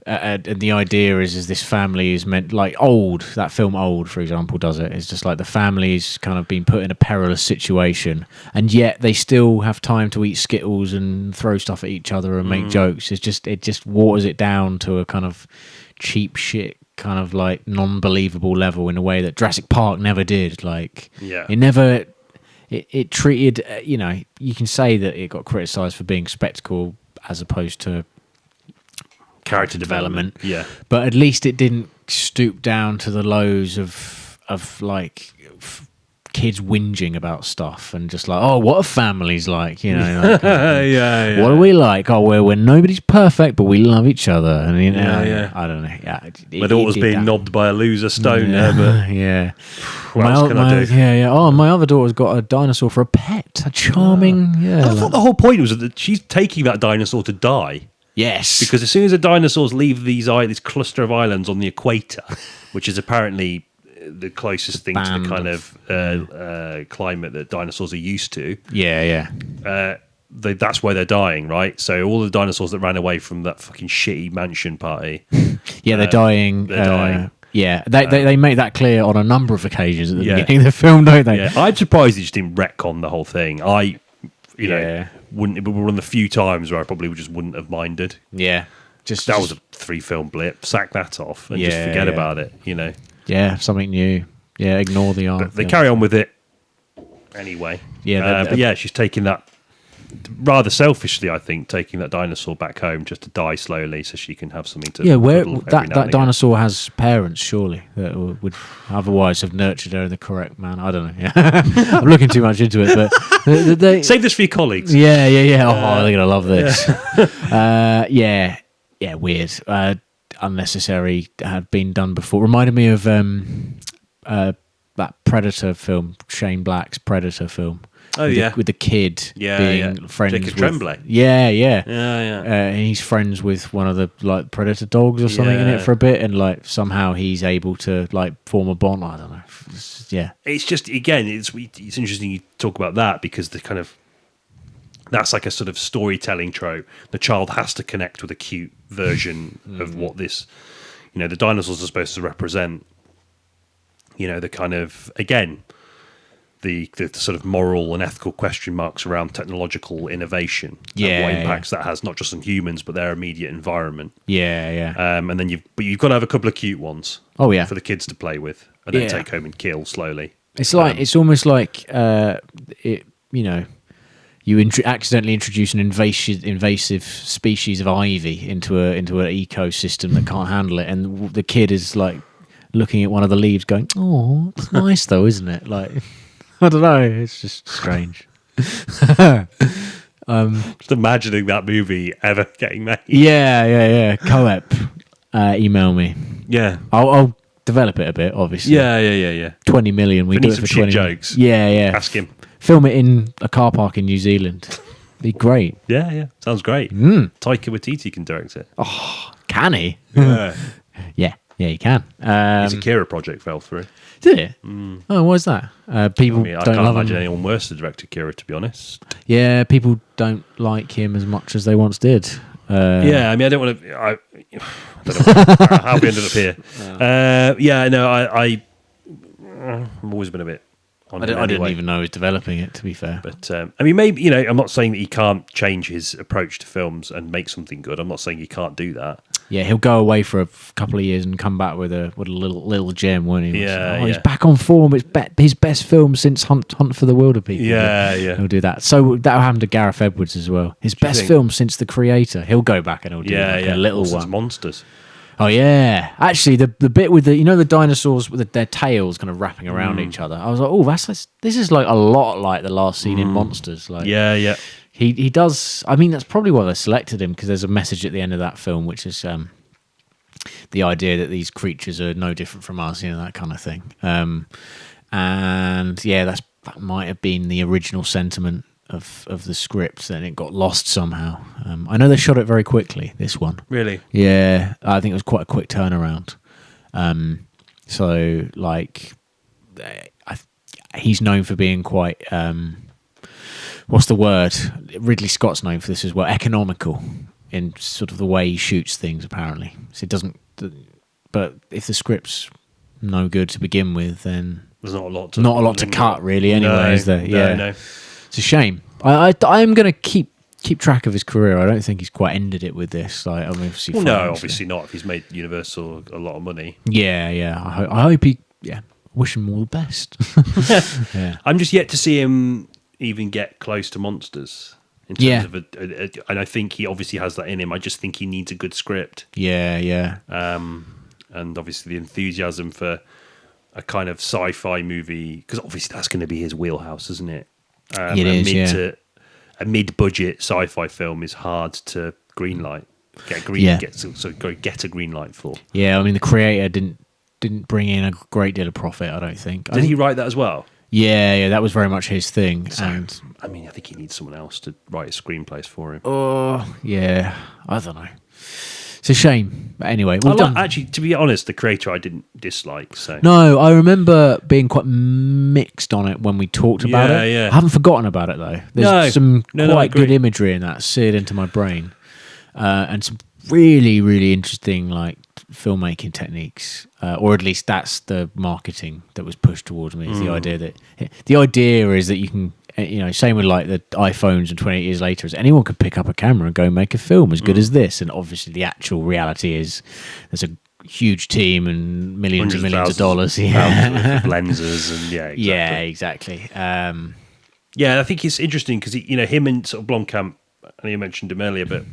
And the idea is this family is meant like Old. That film Old, for example, does it. It's just like the family's kind of been put in a perilous situation, and yet they still have time to eat Skittles and throw stuff at each other and make jokes. It just waters it down to a kind of cheap shit, kind of like non-believable level in a way that Jurassic Park never did. Like, it never. It treated, you can say that it got criticised for being spectacle as opposed to character development. Yeah, but at least it didn't stoop down to the lows of like kids whinging about stuff and just like, oh, what are families like? Like, yeah. What are we like? Oh, we're nobody's perfect, but we love each other. And I don't know. Yeah, my daughter was being knobbed by a loser stoner, but yeah. What else can I do? Yeah. Oh, my other daughter's got a dinosaur for a pet. A charming. I thought the whole point was that she's taking that dinosaur to die. Yes. Because as soon as the dinosaurs leave this cluster of islands on the equator, which is apparently the closest thing to the kind of climate that dinosaurs are used to. Yeah. That's where they're dying, right? So all the dinosaurs that ran away from that fucking shitty mansion party. Yeah, they're dying. They're dying. Yeah, they make that clear on a number of occasions at the beginning of the film, don't they? Yeah, I'm surprised they just didn't retcon the whole thing. Wouldn't. It would be one of the few times where I probably just wouldn't have minded. Yeah, that was a 3-film blip. Sack that off and just forget about it. Yeah, something new. Yeah, ignore the art. But they carry on with it anyway. Yeah, but yeah, she's taking that rather selfishly, I think, taking that dinosaur back home just to die slowly so she can have something to. Yeah, where that dinosaur has parents, surely, that would otherwise have nurtured her in the correct manner. I don't know. Yeah. I'm looking too much into it, but they save this for your colleagues. Yeah. Oh, they're gonna love this. Yeah. Weird. Unnecessary. Had been done before. Reminded me of that Predator film, Shane Black's Predator film. Oh, with the kid being friends Jacob with Tremblay. Yeah. And he's friends with one of the like predator dogs or something in it for a bit, and like somehow he's able to like form a bond. I don't know. It's just, again, it's interesting you talk about that because the kind of that's like a sort of storytelling trope. The child has to connect with a cute version of what this, the dinosaurs are supposed to represent. The kind of, again, the sort of moral and ethical question marks around technological innovation and what impacts that has not just on humans but their immediate environment. And then you've got to have a couple of cute ones. Oh yeah, for the kids to play with and then take home and kill slowly. It's like it's almost like you accidentally introduce an invasive species of ivy into an ecosystem that can't handle it, and the kid is like looking at one of the leaves going, "Oh, it's nice though, isn't it?" Like, I don't know, it's just strange. Just imagining that movie ever getting made. Yeah. Co-op, email me. Yeah, I'll develop it a bit, obviously. Yeah. 20 million. We do it for 20 jokes. Yeah. Ask him. Film it in a car park in New Zealand. Be great. Yeah. Sounds great. Taika Waititi can direct it. Oh, can he? Yeah, he can. his Akira project fell through. Did it? Oh, why is that? People I don't can't love imagine him. anyone worse to direct Akira, to be honest. Yeah, people don't like him as much as they once did. I don't want to. I don't know how we ended up here. I've always been a bit. I didn't even know he was developing it, to be fair. But maybe I'm not saying that he can't change his approach to films and make something good. I'm not saying he can't do that. Yeah, he'll go away for a couple of years and come back with a little gem, won't he? Yeah, he's back on form. It's his best film since Hunt for the Wilder People. Yeah. He'll do that. So that'll happen to Gareth Edwards as well. His best film since The Creator. He'll go back and he'll do a little one. Monsters. Oh yeah, actually the bit with the dinosaurs with their tails kind of wrapping around each other. I was like, oh, this is like a lot like the last scene in Monsters. Like, yeah. He does. I mean, that's probably why they selected him, because there's a message at the end of that film, which is the idea that these creatures are no different from us, that kind of thing. And yeah, that might have been the original sentiment of the script, then it got lost somehow. I know they shot it very quickly, this one. Really? Yeah, I think it was quite a quick turnaround. So, like, he's known for being quite, what's the word? Ridley Scott's known for this as well, economical. in sort of the way he shoots things. Apparently, so it doesn't. But if the script's no good to begin with, then there's not a lot to cut, really. Anyway, is there? Yeah, no. It's a shame. I am going to keep track of his career. I don't think he's quite ended it with this. Like, I mean, obviously, obviously not. If he's made Universal a lot of money. Yeah. I hope he. Yeah, wish him all the best. Yeah. I'm just yet to see him even get close to Monsters. In terms of and I think he obviously has that in him. I just think he needs a good script. Yeah. And obviously the enthusiasm for a kind of sci-fi movie, because obviously that's going to be his wheelhouse, isn't it? It is, a mid-budget sci-fi film is hard to greenlight. Get a green light for. Yeah, I mean the creator didn't bring in a great deal of profit. I don't think. Did he write that as well? Yeah, that was very much his thing. So, and I mean, I think he needs someone else to write his screenplays for him. Oh, yeah, I don't know. It's a shame. But anyway, actually, to be honest, the creator I didn't dislike. So no, I remember being quite mixed on it when we talked about it. Yeah. I haven't forgotten about it though. There's some quite good imagery in that seared into my brain, and some really, really interesting like filmmaking techniques, or at least that's the marketing that was pushed towards me. Is the idea is that you can, same with like the iPhones and 28 years later, is anyone could pick up a camera and go and make a film as good as this. And obviously the actual reality is there's a huge team and millions and millions of dollars, of lenses and exactly. I think it's interesting because him and sort of Blomkamp, I know you mentioned him earlier, but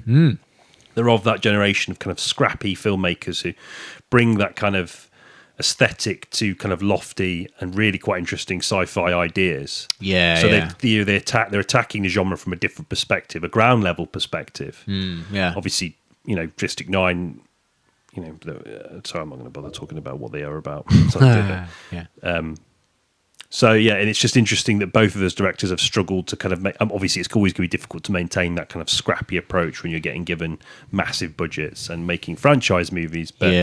they're of that generation of kind of scrappy filmmakers who bring that kind of aesthetic to kind of lofty and really quite interesting sci-fi ideas. Yeah. So they're attacking the genre from a different perspective, a ground level perspective. Obviously, District 9. Sorry, I'm not going to bother talking about what they are about. And it's just interesting that both of those directors have struggled to kind of make. Obviously, it's always going to be difficult to maintain that kind of scrappy approach when you're getting given massive budgets and making franchise movies. But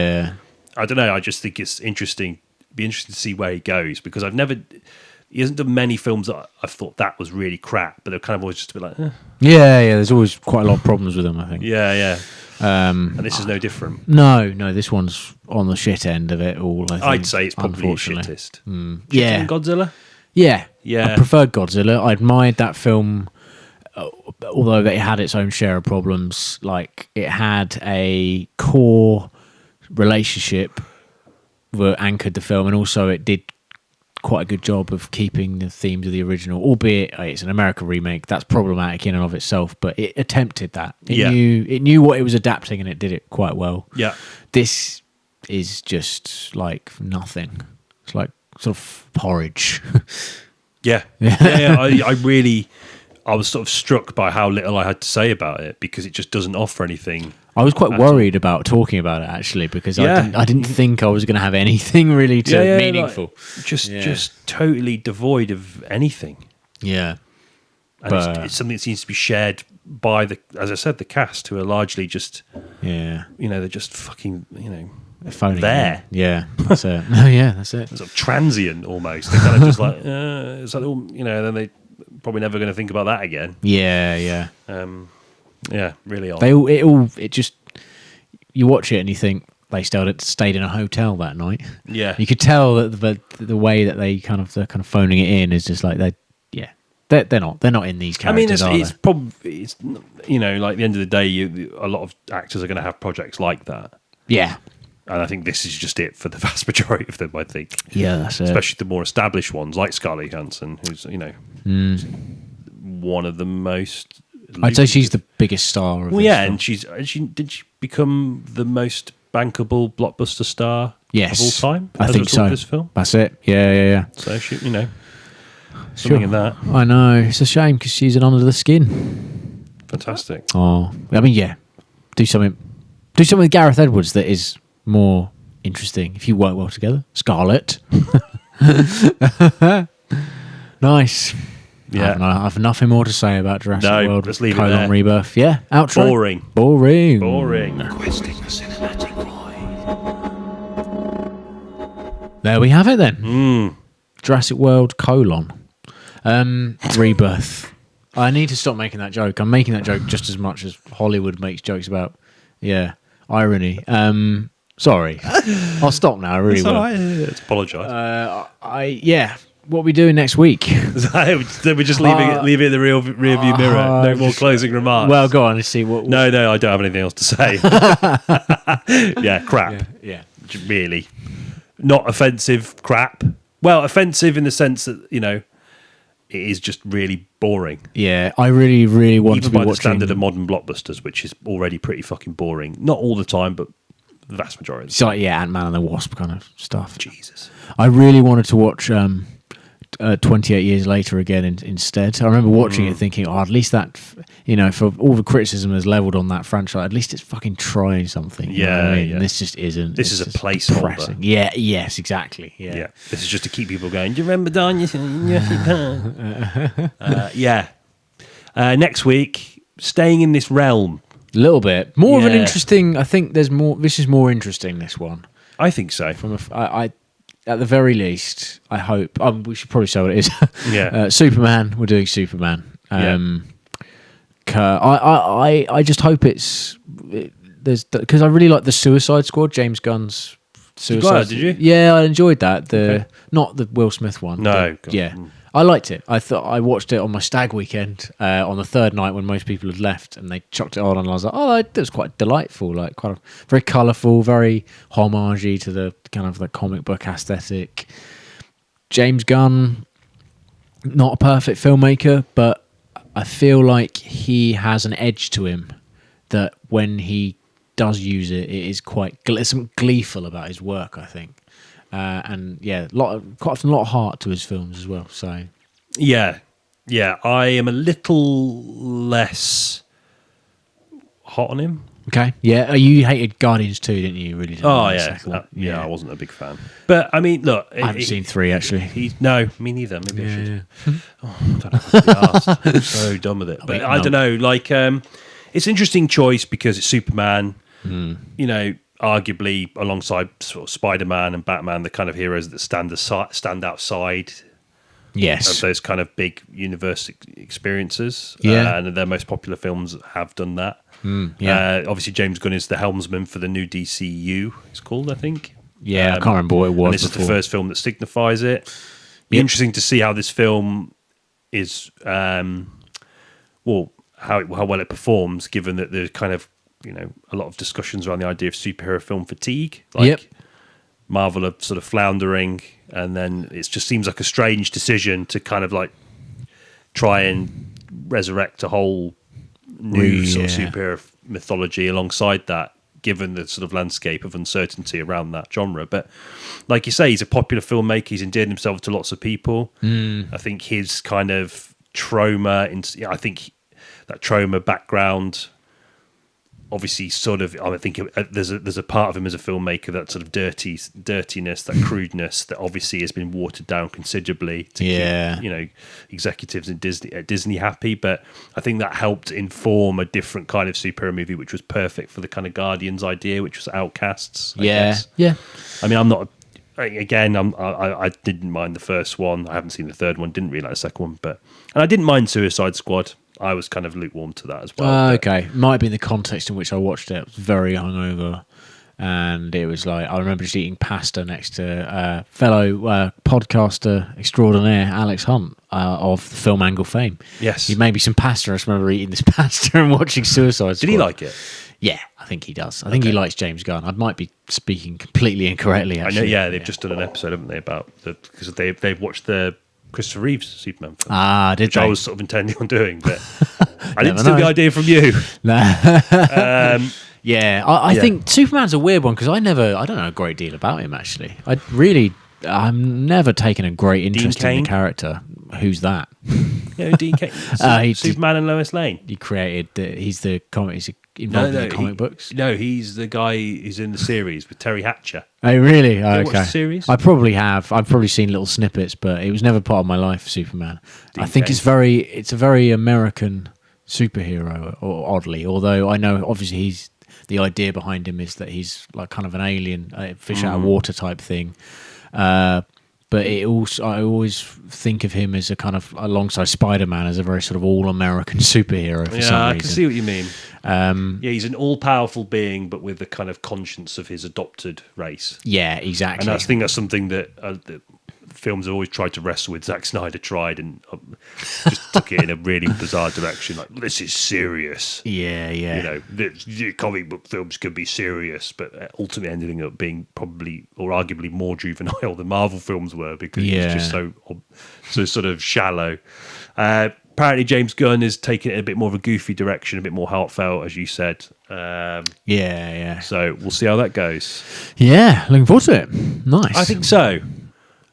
I don't know. I just think it's interesting. Be interested to see where he goes, because he hasn't done many films that I've thought that was really crap, but they're kind of always just a bit like. There's always quite a lot of problems with them, I think. And this is no different. No, this one's on the shit end of it all. I think, I'd say it's probably the shittest. Godzilla? Yeah. I preferred Godzilla. I admired that film, although it had its own share of problems. Like, it had a core relationship that anchored the film, and also it did quite a good job of keeping the themes of the original, albeit it's an American remake. That's problematic in and of itself, but it attempted that. It knew what it was adapting, and it did it quite well. This is just like nothing. It's like sort of porridge. I was sort of struck by how little I had to say about it, because it just doesn't offer anything. I was quite worried about talking about it, actually, because I didn't think I was going to have anything really meaningful. Like, just totally devoid of anything. Yeah. And it's something that seems to be shared by as I said, the cast, who are largely just, they're just fucking, phoning there. Yeah, that's it. That's it. Sort of transient almost. They're kind of just like, it's like, then they probably never going to think about that again. Yeah. Really odd. It just, you watch it and you think they stayed in a hotel that night. Yeah, you could tell that the way that they're kind of phoning it in is just like they're not in these characters. I mean, it's probably like the end of the day, a lot of actors are going to have projects like that. Yeah. And I think this is just it for the vast majority of them, I think. Yeah, that's it. Especially the more established ones, like Scarlett Johansson, who's, one of the most... I'd say she's the biggest star of this film. And she become the most bankable blockbuster star of all time? I think so. This film? That's it. Yeah. So, something in that. I know. It's a shame, because she's an under the skin. Fantastic. Oh, I mean, do something with Gareth Edwards that is more interesting if you work well together. Scarlett. Nice. Yeah. I have nothing more to say about Jurassic World. Let's leave it there. Rebirth. Yeah, outro. Boring. Requesting a cinematic void. There we have it then. Jurassic World : Rebirth. I need to stop making that joke. I'm making that joke just as much as Hollywood makes jokes about, irony. Sorry. I'll stop now. I really It's will. all right. Let's apologise. What are we doing next week? Then we just leave it in the rear view mirror. No more closing remarks. Well, go on. Let's see what. No, I don't have anything else to say. Crap. Yeah. Really. Not offensive crap. Well, offensive in the sense that, it is just really boring. Yeah, I really, really want Even to be by the watching. standard of modern blockbusters, which is already pretty fucking boring. Not all the time, but the vast majority of the It's like, Ant-Man and the Wasp kind of stuff. Jesus. I really wanted to watch 28 Years Later again instead. I remember watching it thinking, at least that, for all the criticism that's leveled on that franchise, at least it's fucking trying something. You know what I mean? Yeah. This just isn't. This It's is a just placeholder. depressing. Yeah, yes, exactly. Yeah. This is just to keep people going. Do you remember Jurassic Park? Next week, staying in this realm. A little bit. More of an Yeah. interesting, I think there's more, this is more interesting, this one. I think so. At the very least, I hope. We should probably say what it is. Yeah. Superman. We're doing Superman. I just hope there's because I really like the Suicide Squad, James Gunn's Suicide. Did you? Yeah, I enjoyed that. Not the Will Smith one. No, but, I liked it. I watched it on my stag weekend on the third night when most people had left, and they chucked it on, and I was like, that was quite delightful, like kind of very colourful, very homagey to the kind of the comic book aesthetic. James Gunn, not a perfect filmmaker, but I feel like he has an edge to him that when he does use it, it is quite something gleeful about his work, I think. And quite often a lot of heart to his films as well. So, I am a little less hot on him. okay, you hated Guardians 2, didn't you? You really didn't. Oh like the yeah, second one. I wasn't a big fan. But I mean, look, I haven't seen 3 actually. No, me neither. Maybe I should. Oh, I don't know if I'd be asked. So dumb with it. But I don't know. Like, it's an interesting choice because it's Superman. Arguably alongside sort of Spider-Man and Batman, the kind of heroes that stand outside Yes, of those kind of big universe experiences. Yeah. And their most popular films have done that. Obviously, James Gunn is the helmsman for the new DCU, it's called, I think. Yeah, I can't remember what it was. And this is the first film that signifies it. Be interesting to see how this film is, how well it performs, given that there's kind of, a lot of discussions around the idea of superhero film fatigue. Like Marvel are sort of floundering, and then it just seems like a strange decision to kind of like try and resurrect a whole new sort of superhero mythology alongside that, given the sort of landscape of uncertainty around that genre. But like you say, he's a popular filmmaker. He's endeared himself to lots of people. I think his kind of trauma, I think that trauma background, obviously, sort of, I think there's a part of him as a filmmaker, that sort of dirtiness, that crudeness, that obviously has been watered down considerably to keep, executives at Disney happy. But I think that helped inform a different kind of superhero movie, which was perfect for the kind of Guardians idea, which was Outcasts. I guess. I mean, I'm not. Again, I didn't mind the first one. I haven't seen the third one. Didn't really like the second one, and I didn't mind Suicide Squad. I was kind of lukewarm to that as well. Okay, might be the context in which I watched it. I was very hungover, and it was like I remember just eating pasta next to fellow podcaster extraordinaire Alex Hunt of the Film Angle fame. Yes, he made me some pasta. I just remember eating this pasta and watching Suicide Squad. Did he like it? Yeah, I think he does. I think he likes James Gunn. I might be speaking completely incorrectly. Actually, I know. Yeah, they've just done an episode, haven't they, about because they've watched the Christopher Reeves Superman film. Did which they? I was sort of intending on doing, but I didn't steal the idea from you. I think Superman's a weird one because I don't know a great deal about him actually. I'm never taken a great interest in the character. Who's that? Dean Cain. Superman and Lois Lane. He created. He's the comic. He's involved in the comic books. No, he's the guy who's in the series with Terry Hatcher. Oh, really? Oh, watched the series? I probably have. I've probably seen little snippets, but it was never part of my life. Superman. I think it's a very American superhero, or oddly. Although I know, obviously, the idea behind him is that he's like kind of an alien, fish out of water type thing. But it also, I always think of him as a kind of, alongside Spider-Man, as a very sort of all-American superhero for some reason. I can see what you mean. Yeah, he's an all-powerful being, but with the kind of conscience of his adopted race. Yeah, exactly. And I think that's something that films have always tried to wrestle with. Zack Snyder tried and just took it in a really bizarre direction. Like, this is serious. Yeah. You know, the comic book films can be serious, but ultimately ending up being probably or arguably more juvenile than Marvel films were, because it's just so sort of shallow. Apparently, James Gunn is taking it in a bit more of a goofy direction, a bit more heartfelt, as you said. Yeah. So we'll see how that goes. Yeah, looking forward to it. Nice. I think so.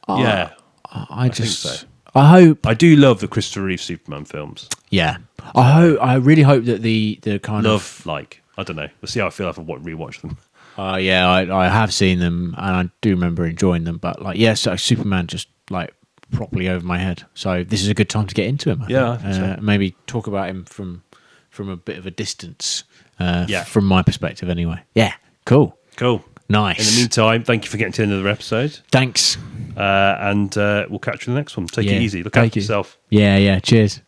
Yeah. I think so. I hope. I do love the Christopher Reeve Superman films. Yeah. I really hope that the kind of. I don't know. We'll see how I feel after rewatch them. Yeah, I have seen them and I do remember enjoying them, but so Superman just like properly over my head. So this is a good time to get into him. I think so. Maybe talk about him from a bit of a distance. Yeah. From my perspective, anyway. Yeah. Cool. Nice. In the meantime, thank you for getting to another episode. Thanks. And we'll catch you in the next one. Take it easy. Look after yourself. Yeah. Cheers.